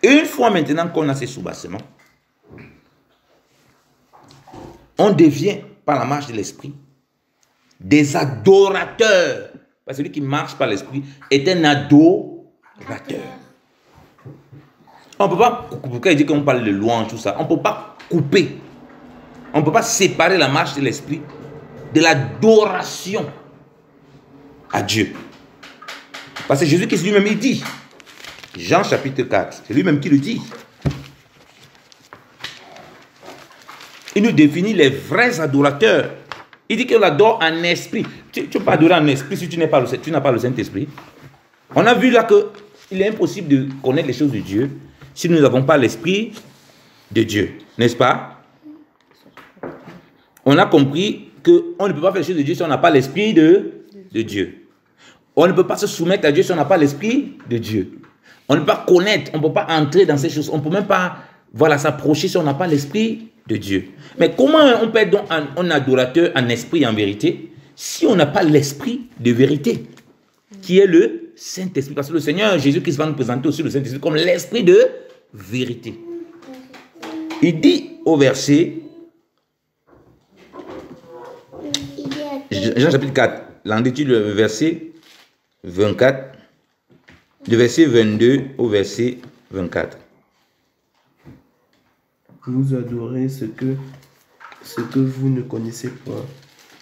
Et une fois maintenant qu'on a ces soubassements, on devient par la marche de l'esprit, des adorateurs. Parce que celui qui marche par l'esprit est un adorateur. On ne peut pas, pourquoi il dit qu'on parle de louange, tout ça, on ne peut pas couper, on ne peut pas séparer la marche de l'esprit de l'adoration à Dieu. Parce que Jésus-Christ lui-même, il dit, Jean chapitre 4, c'est lui-même qui le dit. Il nous définit les vrais adorateurs. Il dit qu'on adore en esprit. Tu ne peux pas adorer en esprit si tu n'as pas le Saint-Esprit. On a vu là qu'il est impossible de connaître les choses de Dieu si nous n'avons pas l'Esprit de Dieu. N'est-ce pas? On a compris qu'on ne peut pas faire les choses de Dieu si on n'a pas l'Esprit de Dieu. On ne peut pas se soumettre à Dieu si on n'a pas l'Esprit de Dieu. On ne peut pas connaître, on ne peut pas entrer dans ces choses. On ne peut même pas s'approcher si on n'a pas l'Esprit de Dieu. Mais comment on peut être donc un adorateur en esprit et en vérité si on n'a pas l'Esprit de vérité qui est le Saint-Esprit? Parce que le Seigneur Jésus-Christ va nous présenter aussi le Saint-Esprit comme l'Esprit de vérité. Il dit au verset Jean chapitre 4, l'entitude le verset 24, du verset 22 au verset 24. Vous adorez ce que vous ne connaissez point.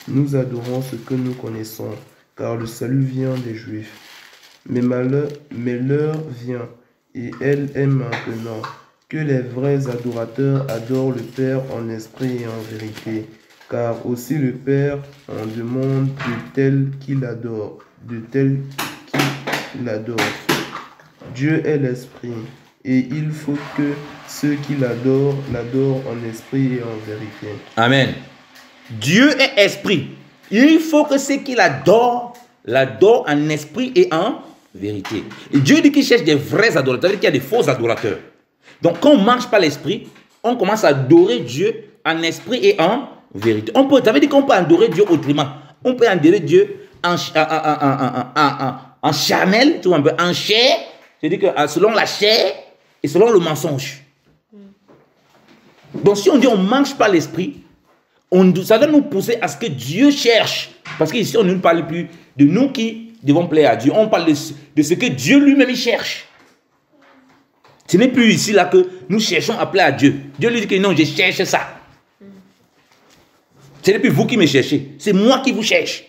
Nous adorons ce que nous connaissons, car le salut vient des Juifs. Mais l'heure vient, et elle est maintenant, que les vrais adorateurs adorent le Père en esprit et en vérité, car aussi le Père en demande de tels qu'il adore, Dieu est l'esprit, et il faut que ceux qui l'adorent en esprit et en vérité. Amen. Dieu est esprit. Il faut que ceux qui l'adorent en esprit et en vérité. Et Dieu dit qu'il cherche des vrais adorateurs, qu'il y a des faux adorateurs. Donc quand on marche par l'esprit, on commence à adorer Dieu en esprit et en vérité. Ça veut dire qu'on peut adorer Dieu autrement. On peut adorer Dieu en charnel, tu vois, un peu en chair, c'est-à-dire que selon la chair et selon le mensonge. Donc si on dit on marche par l'esprit, ça doit nous pousser à ce que Dieu cherche. Parce qu'ici on ne parle plus de nous qui devons plaire à Dieu. On parle de ce que Dieu lui-même cherche. Ce n'est plus ici là que nous cherchons à plaire à Dieu. Dieu lui dit que non, je cherche ça. Ce n'est plus vous qui me cherchez, c'est moi qui vous cherche.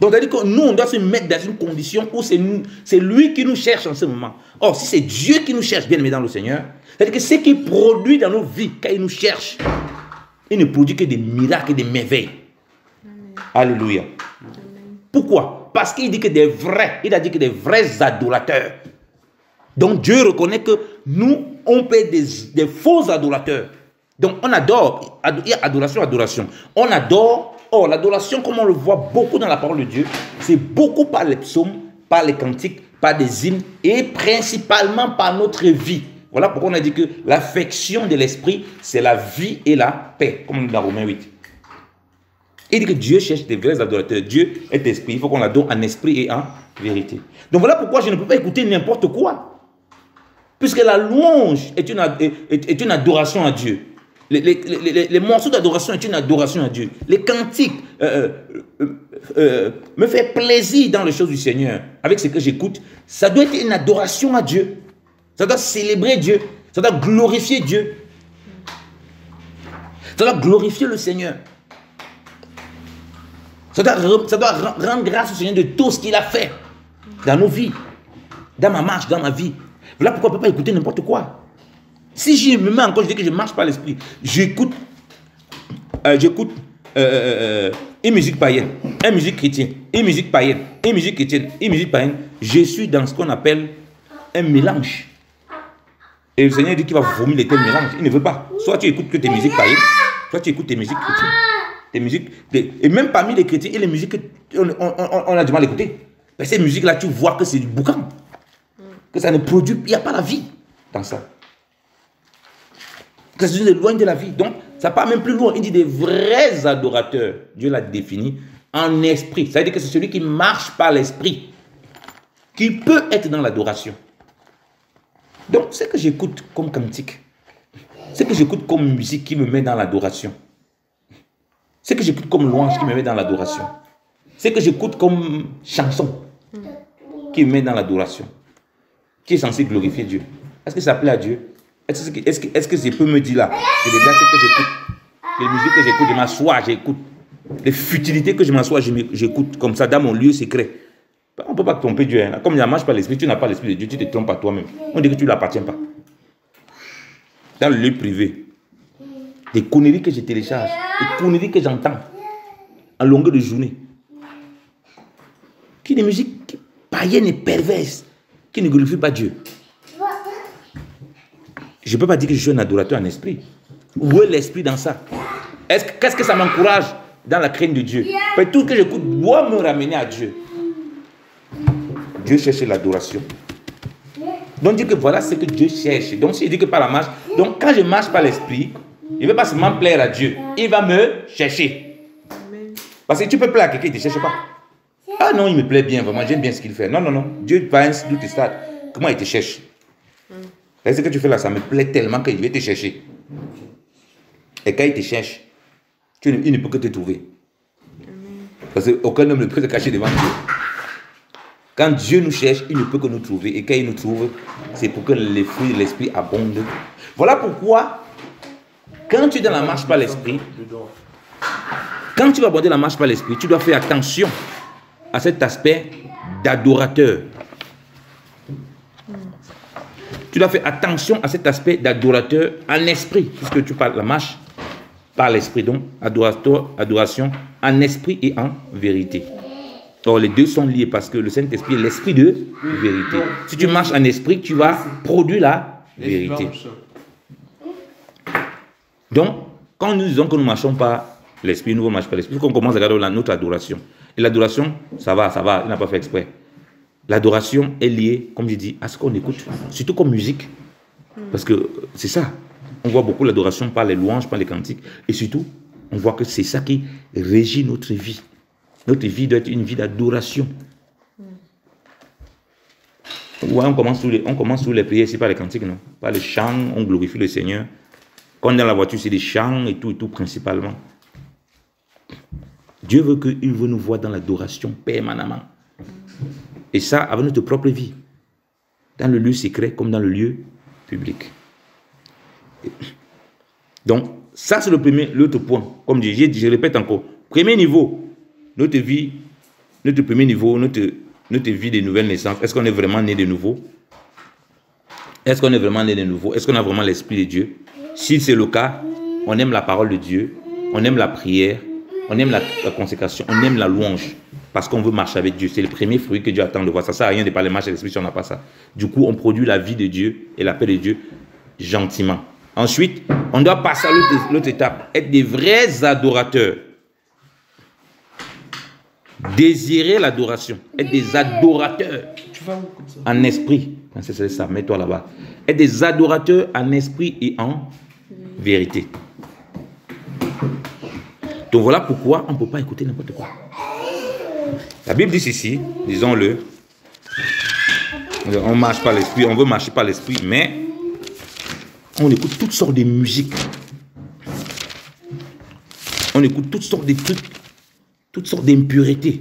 Donc, c'est-à-dire que nous, on doit se mettre dans une condition où c'est lui qui nous cherche en ce moment. Or, si c'est Dieu qui nous cherche, bien aimé dans le Seigneur, c'est-à-dire que ce qu'il produit dans nos vies, quand il nous cherche, il ne produit que des miracles et des merveilles. Amen. Alléluia. Amen. Pourquoi? Parce qu'il dit que il a dit que des vrais adorateurs. Donc, Dieu reconnaît que nous, on peut être des faux adorateurs. Donc, on adore. Il y a adoration. On adore. Or, l'adoration, comme on le voit beaucoup dans la parole de Dieu, c'est beaucoup par les psaumes, par les cantiques, par des hymnes et principalement par notre vie. Voilà pourquoi on a dit que l'affection de l'esprit, c'est la vie et la paix, comme on dit dans Romains 8. Il dit que Dieu cherche des vrais adorateurs. Dieu est esprit. Il faut qu'on l'adore en esprit et en vérité. Donc, voilà pourquoi je ne peux pas écouter n'importe quoi. Puisque la louange est une adoration à Dieu. Les morceaux d'adoration est une adoration à Dieu. Les cantiques me fait plaisir dans les choses du Seigneur. Avec ce que j'écoute, ça doit être une adoration à Dieu. Ça doit célébrer Dieu. Ça doit glorifier Dieu. Ça doit glorifier le Seigneur. Ça doit rendre grâce au Seigneur de tout ce qu'il a fait dans nos vies, dans ma marche, dans ma vie. Voilà pourquoi on ne peut pas écouter n'importe quoi. Si je me mets encore, je dis que je marche par l'esprit, j'écoute une musique païenne, une musique chrétienne, une musique païenne, une musique chrétienne, une musique païenne, je suis dans ce qu'on appelle un mélange. Et le Seigneur dit qu'il va vomir les tels mélanges. Il ne veut pas. Soit tu écoutes que tes musiques païennes, soit tu écoutes tes musiques chrétiennes. Tes musiques, et même parmi les chrétiens et les musiques on a du mal à écouter. Mais ces musiques-là, tu vois que c'est du boucan. Que ça ne produit, il n'y a pas la vie dans ça. Que c'est loin de la vie. Donc, ça part même plus loin. Il dit des vrais adorateurs. Dieu l'a défini en esprit. Ça veut dire que c'est celui qui marche par l'esprit qui peut être dans l'adoration. Donc, ce que j'écoute comme cantique, ce que j'écoute comme musique qui me met dans l'adoration, Ce que j'écoute comme louange qui me met dans l'adoration. Ce que j'écoute comme chanson qui me met dans l'adoration. Qui est censé glorifier Dieu. Est-ce que ça plaît à Dieu? Est-ce que je peux me dire là, c'est déjà ce que j'écoute. Les musiques que j'écoute, je m'assois, j'écoute. Les futilités que je m'assois, j'écoute comme ça dans mon lieu secret. On ne peut pas tromper Dieu. Hein. Comme il ne marche pas l'esprit, tu n'as pas l'esprit de Dieu, tu te trompes à toi-même. On dit que tu ne lui appartiens pas. Dans le lieu privé, des conneries que je télécharge, des conneries que j'entends à longueur de journée. Qui est des musiques païennes et perverses, qui ne glorifient pas Dieu. Je ne peux pas dire que je suis un adorateur en esprit. Où est l'esprit dans ça? Qu'est-ce que ça m'encourage dans la crainte de Dieu? Parce que tout ce que j'écoute doit me ramener à Dieu. Dieu cherche l'adoration. Donc dit que voilà ce que Dieu cherche. Donc s'il dit que par la marche, donc quand je marche par l'esprit, il ne va pas seulement plaire à Dieu, il va me chercher. Parce que tu peux plaire à quelqu'un, il ne te cherche pas. Ah non, il me plaît bien, vraiment, j'aime bien ce qu'il fait. Non, non, non. Dieu pense d'où tu stades. Comment il te cherche? Ce que tu fais là, ça me plaît tellement qu'il va te chercher. Et quand il te cherche, il ne peut que te trouver. Parce qu'aucun homme ne peut se cacher devant Dieu. Quand Dieu nous cherche, il ne peut que nous trouver. Et quand il nous trouve, c'est pour que les fruits de l'esprit abondent. Voilà pourquoi, quand tu es dans la marche par l'esprit, quand tu vas aborder la marche par l'esprit, tu dois faire attention à cet aspect d'adorateur. Tu dois faire attention à cet aspect d'adorateur en esprit, puisque tu parles la marche par l'esprit, donc adoration en esprit et en vérité. Or, les deux sont liés parce que le Saint-Esprit est l'esprit de vérité. Si tu marches en esprit, tu vas produire la vérité. Donc, quand nous disons que nous ne marchons pas l'esprit, nous ne marchons pas l'esprit, il faut qu'on commence à regarder notre adoration. Et l'adoration, ça va, il n'a pas fait exprès. L'adoration est liée, comme je dis, à ce qu'on écoute, surtout comme musique. Parce que c'est ça. On voit beaucoup l'adoration par les louanges, par les cantiques. Et surtout, on voit que c'est ça qui régit notre vie. Notre vie doit être une vie d'adoration. Ouais, on commence tous les prières ici par les cantiques, non? Par les chants, on glorifie le Seigneur. Quand on est dans la voiture, c'est des chants et tout principalement. Dieu veut nous voir dans l'adoration permanemment. Et ça, avec notre propre vie. Dans le lieu secret comme dans le lieu public. Donc, ça c'est l'autre point. Comme je répète encore. Premier niveau. Notre vie, notre premier niveau, notre vie de nouvelle naissance, est-ce qu'on est vraiment né de nouveau? Est-ce qu'on est vraiment né de nouveau? Est-ce qu'on a vraiment l'Esprit de Dieu? Si c'est le cas, on aime la parole de Dieu, on aime la prière, on aime la consécration, on aime la louange, parce qu'on veut marcher avec Dieu. C'est le premier fruit que Dieu attend de voir. Ça ne sert à rien de parler marche à l'Esprit si on n'a pas ça. Du coup, on produit la vie de Dieu et la paix de Dieu gentiment. Ensuite, on doit passer à l'autre étape, être des vrais adorateurs. Désirer l'adoration, être des adorateurs en esprit. C'est ça, mets-toi là-bas. Être des adorateurs en esprit et en vérité. Donc voilà pourquoi on ne peut pas écouter n'importe quoi. La Bible dit ceci, disons-le, on marche par l'esprit, on veut marcher par l'esprit, mais on écoute toutes sortes de musiques. On écoute toutes sortes de trucs, toutes sortes d'impuretés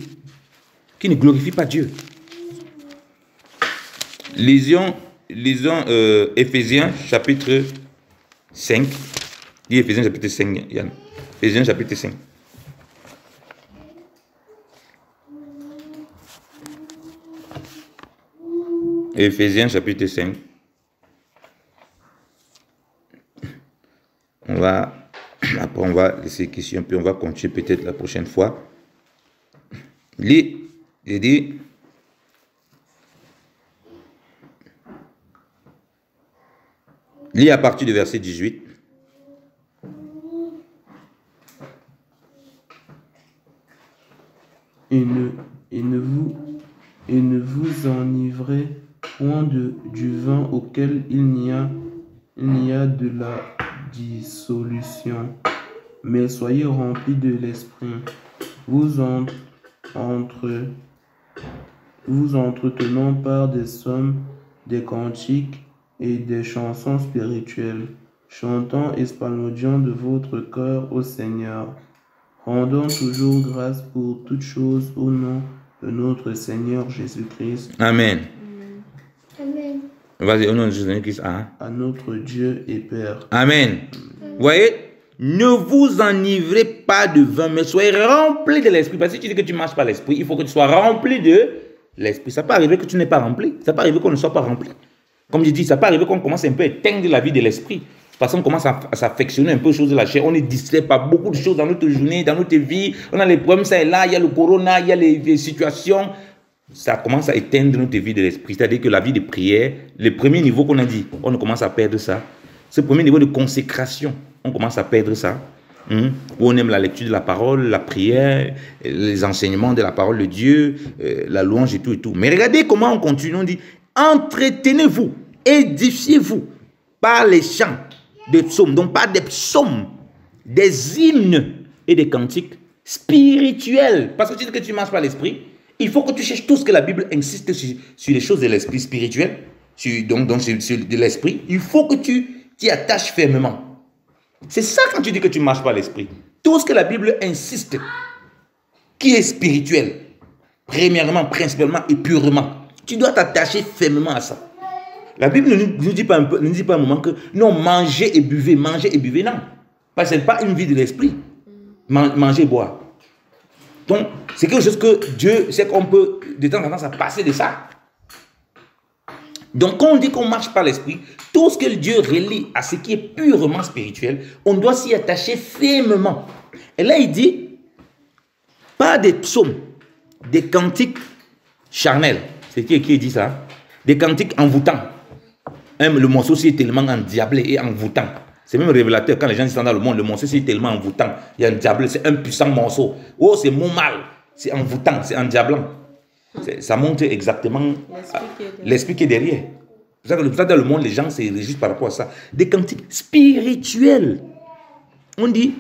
qui ne glorifient pas Dieu. Lisons Éphésiens chapitre 5. Dis Éphésiens chapitre 5, Yann. Éphésiens chapitre 5. Éphésiens chapitre 5. Après on va laisser question, puis on va continuer peut-être la prochaine fois. Lis, j'ai dit, lis à partir du verset 18. Et ne vous enivrez point du vin auquel il y a de la dissolution, mais soyez remplis de l'esprit, vous entretenant par des psaumes, des cantiques et des chansons spirituelles, chantant et spalmodiant de votre cœur au Seigneur, Rendons toujours grâce pour toutes choses au nom de notre Seigneur Jésus-Christ. Amen. Amen. Vas-y, au nom de Jésus-Christ. Hein? À notre Dieu et Père. Amen. Vous voyez, ne vous enivrez pas de vin, mais soyez remplis de l'esprit. Parce que si tu dis que tu ne marches pas l'esprit, il faut que tu sois rempli de l'esprit. Ça peut arriver que tu n'es pas rempli. Ça peut arriver qu'on ne soit pas rempli. Comme je dis, ça peut arriver qu'on commence un peu à éteindre la vie de l'esprit. Parce qu'on commence à s'affectionner un peu aux choses de la chair. On est distrait par beaucoup de choses dans notre journée, dans notre vie. On a les problèmes, ça et là. Il y a le corona, il y a les situations. Ça commence à éteindre notre vie de l'esprit. C'est-à-dire que la vie de prière, le premier niveau qu'on a dit, on commence à perdre ça. Ce premier niveau de consécration, on commence à perdre ça. Où on aime la lecture de la parole, la prière, les enseignements de la parole de Dieu, la louange et tout et tout. Mais regardez comment on continue. On dit, entretenez-vous, édifiez-vous par les chants des psaumes. Donc pas des psaumes, des hymnes et des cantiques spirituels. Parce que tu dis que tu ne marches pas l'esprit. Il faut que tu cherches tout ce que la Bible insiste sur les choses de l'esprit spirituel, donc sur de l'esprit. Il faut que tu t'y attaches fermement. C'est ça quand tu dis que tu ne marches pas l'esprit. Tout ce que la Bible insiste, qui est spirituel, premièrement, principalement et purement, tu dois t'attacher fermement à ça. La Bible ne nous dit pas un moment que non, mangez et buvez, non. Parce que ce n'est pas une vie de l'esprit. Manger et boire. Donc, c'est quelque chose que Dieu sait qu'on peut de temps en temps se passer de ça. Donc, quand on dit qu'on marche par l'esprit, tout ce que Dieu relie à ce qui est purement spirituel, on doit s'y attacher fermement. Et là, il dit, pas des psaumes, des cantiques charnels. C'est qui dit ça? Des cantiques envoûtants. Le morceau est tellement endiablé et envoûtant. C'est même révélateur quand les gens sont dans le monde. Le morceau est tellement envoûtant. Il y a un diable, c'est un puissant morceau. Oh, c'est mon mal. C'est envoûtant, c'est endiablant. Ça montre exactement l'esprit qui est derrière. C'est pour ça que dans le monde, les gens se réjouissent par rapport à ça. Des cantiques spirituels. On dit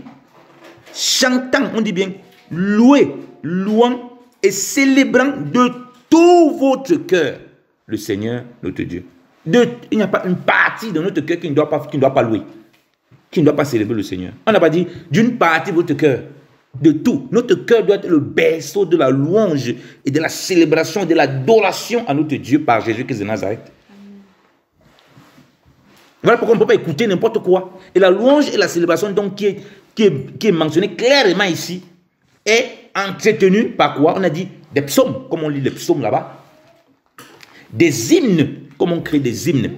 chantant, on dit bien louer, louant et célébrant de tout votre cœur le Seigneur, notre Dieu. Il n'y a pas une partie de notre cœur qui ne doit pas louer, qui ne doit pas célébrer le Seigneur. On n'a pas dit d'une partie de votre cœur, de tout. Notre cœur doit être le berceau de la louange et de la célébration, de l'adoration à notre Dieu par Jésus-Christ de Nazareth. Voilà pourquoi on ne peut pas écouter n'importe quoi. Et la louange et la célébration donc, qui est mentionnée clairement ici est entretenue par quoi? On a dit des psaumes, comme on lit les psaumes là-bas. Des hymnes, comme on crée des hymnes.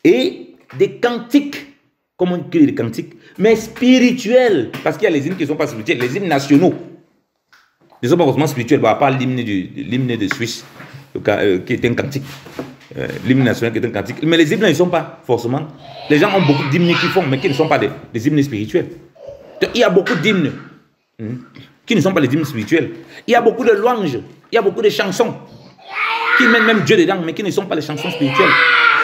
Et des cantiques, comme on crée des cantiques, mais spirituels. Parce qu'il y a les hymnes qui ne sont pas spirituels, les hymnes nationaux. Ils ne sont pas forcément spirituels, à part l'hymne de Suisse, qui est un cantique. L'hymne national qui est un cantique. Mais les hymnes ne sont pas forcément. Les gens ont beaucoup d'hymnes qui font, mais qui ne sont pas des hymnes spirituels. Donc, il y a beaucoup d'hymnes qui ne sont pas des hymnes spirituels. Il y a beaucoup de louanges, il y a beaucoup de chansons qui mettent même Dieu dedans, mais qui ne sont pas des chansons spirituelles.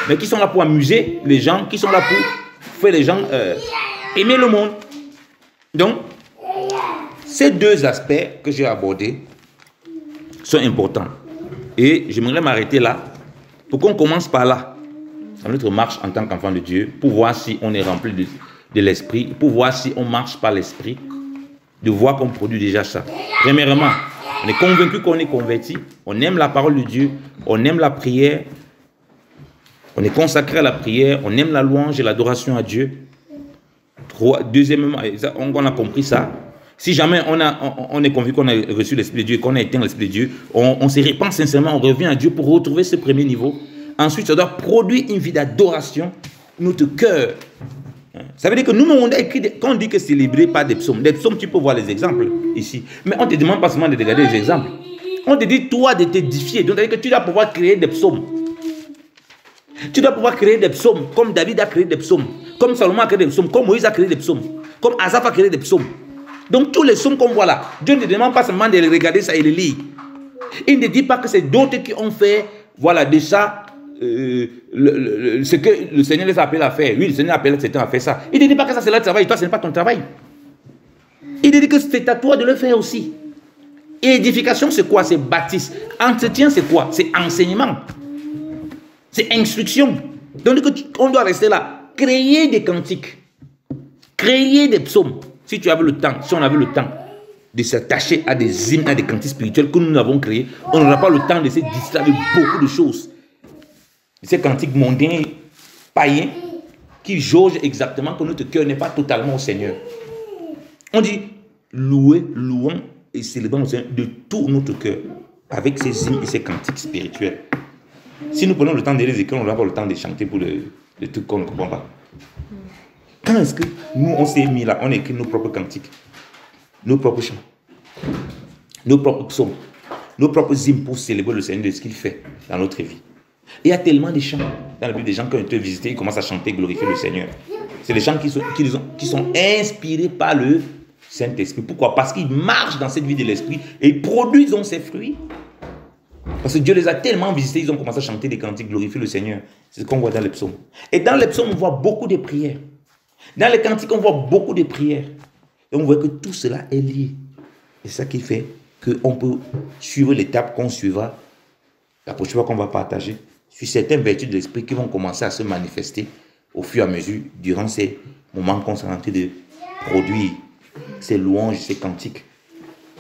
Mais qui sont là pour amuser les gens, qui sont là pour faire les gens aimer le monde. Donc, ces deux aspects que j'ai abordés sont importants. Et j'aimerais m'arrêter là pour qu'on commence par là, dans notre marche en tant qu'enfant de Dieu, pour voir si on est rempli de l'esprit, pour voir si on marche par l'esprit, de voir qu'on produit déjà ça. Premièrement, on est convaincu qu'on est converti, on aime la parole de Dieu, on aime la prière, on est consacré à la prière, on aime la louange et l'adoration à Dieu. Deuxièmement, on a compris ça. Si jamais on est convaincu qu'on a reçu l'Esprit de Dieu, qu'on a éteint l'Esprit de Dieu, on se répand sincèrement, on revient à Dieu pour retrouver ce premier niveau. Ensuite, ça doit produire une vie d'adoration, notre cœur. Ça veut dire que nous, on a écrit, quand on dit que célébrer par des psaumes, tu peux voir les exemples ici. Mais on ne te demande pas seulement de regarder les exemples. On te dit, toi, de t'édifier. Donc, c'est-à-dire que tu dois pouvoir créer des psaumes. Tu dois pouvoir créer des psaumes, comme David a créé des psaumes, comme Salomon a créé des psaumes, comme Moïse a créé des psaumes, comme Asaph a créé des psaumes. Donc, tous les psaumes qu'on voit là, Dieu ne te demande pas seulement de les regarder ça et les lire. Il ne dit pas que c'est d'autres qui ont fait, voilà, déjà, ce que le Seigneur les appelle à faire. Oui, le Seigneur appelle certains à faire ça. Il ne dit pas que ça c'est leur travail, toi ce n'est pas ton travail. Il dit que c'est à toi de le faire aussi. Édification c'est quoi? C'est bâtisse. Entretien c'est quoi? C'est enseignement. C'est instruction. Donc on doit rester là. Créer des cantiques. Créer des psaumes. Si tu avais le temps, si on avait le temps de s'attacher à des hymnes, à des cantiques spirituels que nous avons créés, on n'aura pas le temps de se distraire de beaucoup de choses. Ces cantiques mondains, païens, qui jaugent exactement que notre cœur n'est pas totalement au Seigneur. On dit louons et célébrons le Seigneur de tout notre cœur, avec ces hymnes et ces cantiques spirituels. Si nous prenons le temps de les écrire, on n'aura pas le temps de chanter pour le truc qu'on ne comprend pas. Quand est-ce que nous, on s'est mis là, on écrit nos propres cantiques, nos propres chants, nos propres psaumes, nos propres hymnes pour célébrer le Seigneur de ce qu'il fait dans notre vie. Il y a tellement de chants dans la Bible, des gens qui ont été visités, ils commencent à chanter, glorifier le Seigneur. C'est des chants qui sont inspirés par le Saint-Esprit. Pourquoi? Parce qu'ils marchent dans cette vie de l'Esprit et ils produisent donc ces fruits. Parce que Dieu les a tellement visités, ils ont commencé à chanter des cantiques, glorifier le Seigneur. C'est ce qu'on voit dans les psaumes. Et dans les psaumes, on voit beaucoup de prières. Dans les cantiques, on voit beaucoup de prières. Et on voit que tout cela est lié. Et c'est ça qui fait qu'on peut suivre l'étape qu'on suivra, la prochaine fois qu'on va partager, sur certaines vertus de l'esprit qui vont commencer à se manifester au fur et à mesure, durant ces moments qu'on sera en train de produire ces louanges, ces cantiques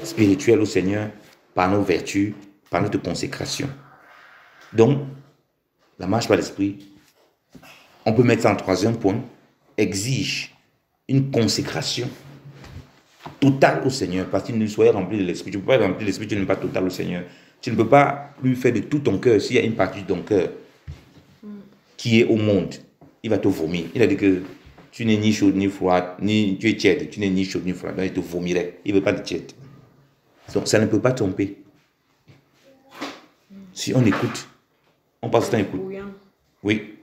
spirituels au Seigneur, par nos vertus, par notre consécration. Donc, la marche par l'esprit, on peut mettre ça en troisième point, exige une consécration totale au Seigneur, parce qu'il ne soit rempli de l'esprit. Tu ne peux pas être rempli de l'esprit, tu n'es pas total au Seigneur. Tu ne peux pas lui faire de tout ton cœur. S'il y a une partie de ton cœur qui est au monde, il va te vomir. Il a dit que tu n'es ni chaud ni froid, ni tu es tiède, tu n'es ni chaud ni froid, donc il te vomirait. Il ne veut pas de tiède. Donc ça ne peut pas tromper. Si on écoute, on passe le temps à écouter. Oui.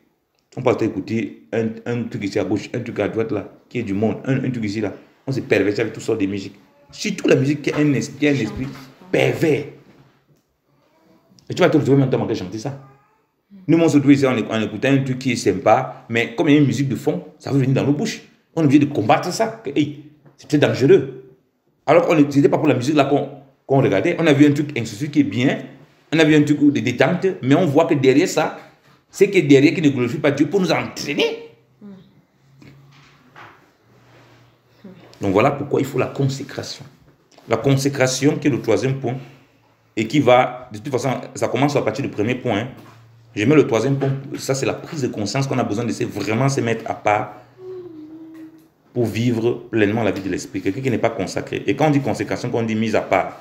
On passe le temps à écouter un truc ici à gauche, un truc à droite là, qui est du monde, un truc ici là. On se pervertit avec toutes sortes de musiques. Surtout la musique qui a un esprit pervers. Et tu vas te retrouver maintenant à chanter ça. Nous, on se retrouve ici en écoutant un truc qui est sympa, mais comme il y a une musique de fond, ça va venir dans nos bouches. On est obligé de combattre ça. Hey, c'est peut-être dangereux. Alors ce n'était pas pour la musique là qu'on regardait. On a vu un truc instructif qui est bien. On a vu un truc de détente, mais on voit que derrière ça, c'est que derrière qui ne glorifie pas Dieu pour nous entraîner. Donc voilà pourquoi il faut la consécration. La consécration qui est le troisième point et qui va, de toute façon, ça commence à partir du premier point. Je mets le troisième point, ça c'est la prise de conscience qu'on a besoin de vraiment se mettre à part pour vivre pleinement la vie de l'esprit. Quelqu'un qui n'est pas consacré. Et quand on dit consécration, quand on dit mise à part,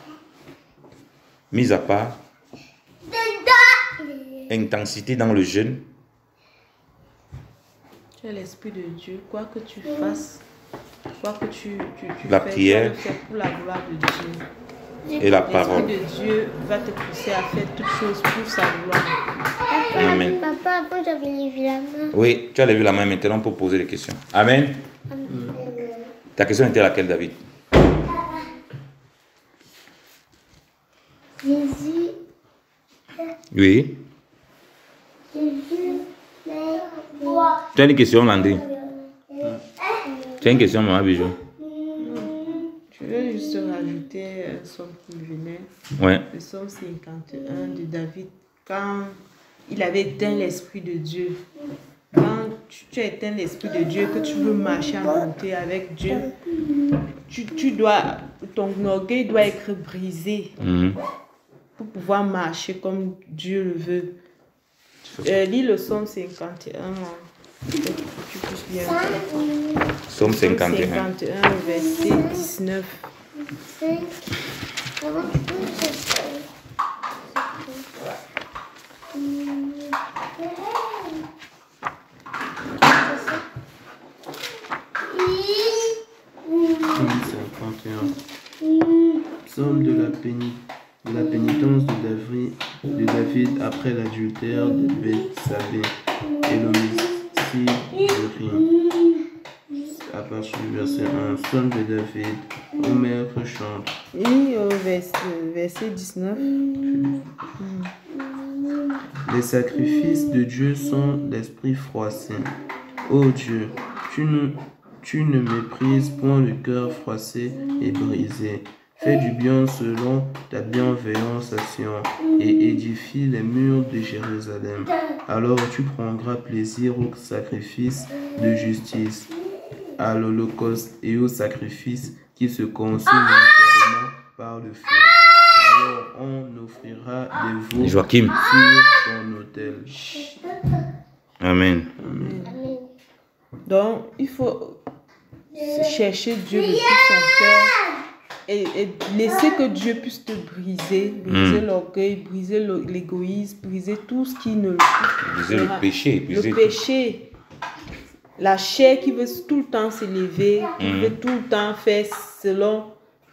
intensité dans le jeûne. Tu as l'Esprit de Dieu, quoi que tu fasses, quoi que tu la fais, prière, tu vas le faire pour la gloire de Dieu. Et la parole. L'Esprit de Dieu va te pousser à faire toutes choses pour sa gloire. Amen. Papa, avant j'avais levé la main. Oui, tu as levé la main maintenant pour poser des questions. Amen. Ta question était laquelle, David? Jésus, Oui. Tu as une question, Landry? Tu as une question, maman Bijou? Je veux juste rajouter un psaume qui me venait. Ouais. Le psaume 51 de David. Quand il avait éteint l'Esprit de Dieu. Quand tu as éteint l'Esprit de Dieu, que tu veux marcher en bonté avec Dieu, ton orgueil doit être brisé pour pouvoir marcher comme Dieu le veut. Lis le psaume 51. Tu puisses bien. Psaume 51. 51, verset 19. Psaume de la pénitence de David après l'adultère de Bethsabée et l'homicide d'Uri. À partir du verset 1, psaume de David, au maître chante. Et au verset 19. Les sacrifices de Dieu sont l'esprit froissé. Ô Dieu, tu ne méprises point le cœur froissé et brisé. Fais du bien selon ta bienveillance à Sion et édifie les murs de Jérusalem. Alors tu prendras plaisir au sacrifice de justice à l'holocauste et au sacrifice qui se consument entièrement par le feu. Alors on offrira des veaux sur son autel. Amen. Donc, il faut chercher Dieu de tout son cœur et laisser que Dieu puisse te briser l'orgueil, briser l'égoïsme, briser tout ce qui ne... Briser le péché. Le péché. La chair qui veut tout le temps s'élever, qui veut tout le temps faire selon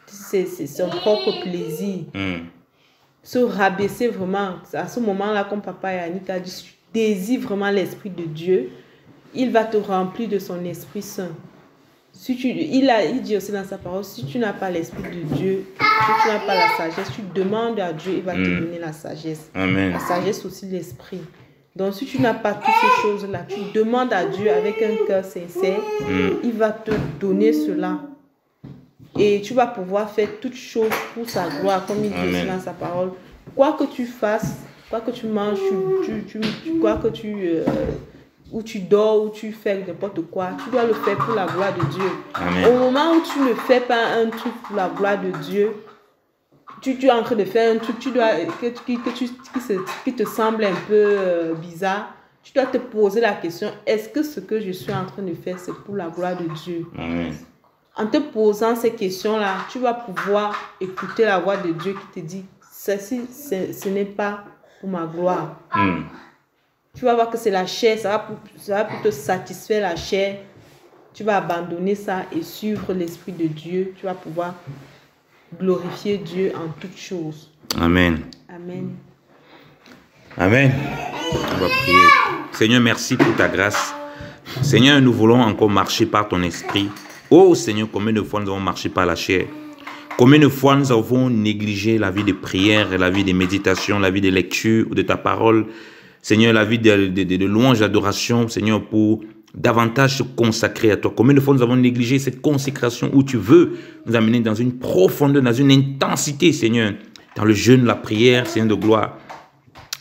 son propre plaisir. Se rabaisser vraiment. À ce moment-là, comme Papa Yannick a dit, si tu désires vraiment l'Esprit de Dieu, il va te remplir de son Esprit Saint. Il dit aussi dans sa parole, si tu n'as pas l'Esprit de Dieu, si tu n'as pas la sagesse, tu demandes à Dieu, il va te donner la sagesse. Amen. La sagesse aussi l'Esprit. Donc si tu n'as pas toutes ces choses-là, tu demandes à Dieu avec un cœur sincère, il va te donner cela. Et tu vas pouvoir faire toutes choses pour sa gloire, comme il dit aussi dans sa parole. Quoi que tu fasses, quoi que tu manges, quoi que où tu dors, où tu fais n'importe quoi, tu dois le faire pour la gloire de Dieu. Amen. Au moment où tu ne fais pas un truc pour la gloire de Dieu, tu es en train de faire un truc qui te semble un peu bizarre, tu dois te poser la question, est-ce que ce que je suis en train de faire, c'est pour la gloire de Dieu? Amen. En te posant ces questions-là, tu vas pouvoir écouter la voix de Dieu qui te dit, ceci, ce n'est pas pour ma gloire. Tu vas voir que c'est la chair, ça va plutôt satisfaire la chair. Tu vas abandonner ça et suivre l'Esprit de Dieu. Tu vas pouvoir glorifier Dieu en toutes choses. Amen. Amen. Amen. On va prier. Seigneur, merci pour ta grâce. Seigneur, nous voulons encore marcher par ton esprit. Oh Seigneur, combien de fois nous avons marché par la chair? Combien de fois nous avons négligé la vie de prière, la vie de méditation, la vie de lecture de ta parole? Seigneur, la vie de louange, d'adoration, Seigneur, pour davantage se consacrer à toi. Combien de fois nous avons négligé cette consécration où tu veux nous amener dans une profondeur, dans une intensité, Seigneur, dans le jeûne, la prière, Seigneur de gloire,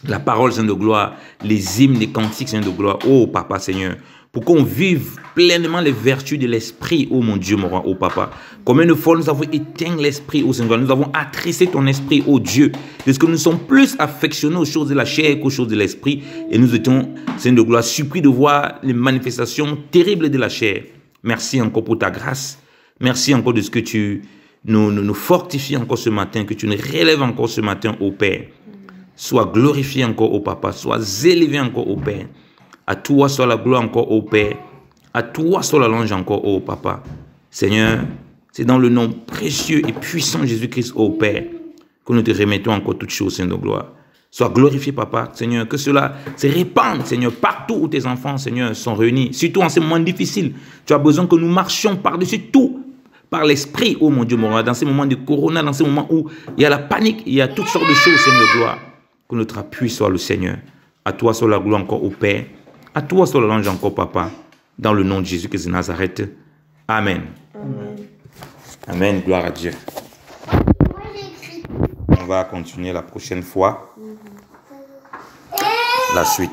la parole, Seigneur de gloire, les hymnes, les cantiques, Seigneur de gloire. Oh, Papa, Seigneur, pour qu'on vive pleinement les vertus de l'esprit, oh mon Dieu, mon roi, oh Papa. Combien de fois nous avons éteint l'esprit, oh Seigneur, nous avons attrissé ton esprit, oh Dieu, parce que nous sommes plus affectionnés aux choses de la chair qu'aux choses de l'esprit, et nous étions, Seigneur de gloire, surpris de voir les manifestations terribles de la chair. Merci encore pour ta grâce, merci encore de ce que tu nous fortifies encore ce matin, que tu nous relèves encore ce matin, oh Père. Sois glorifié encore, oh Papa, sois élevé encore, oh Père. À toi soit la gloire encore, ô Père. À toi soit la louange encore, ô Papa. Seigneur, c'est dans le nom précieux et puissant de Jésus-Christ, ô Père, que nous te remettons encore toutes choses, Seigneur de gloire. Sois glorifié, Papa, Seigneur, que cela se répande, Seigneur, partout où tes enfants, Seigneur, sont réunis. Surtout en ces moments difficiles. Tu as besoin que nous marchions par-dessus tout, par l'esprit, ô mon Dieu, mon roi. Dans ces moments de corona, dans ces moments où il y a la panique, il y a toutes sortes de choses, Seigneur de gloire. Que notre appui soit le Seigneur. À toi soit la gloire encore, ô Père. À toi soit la louange encore, Papa, dans le nom de Jésus-Christ de Nazareth. Amen. Amen. Amen. Gloire à Dieu. On va continuer la prochaine fois. La suite.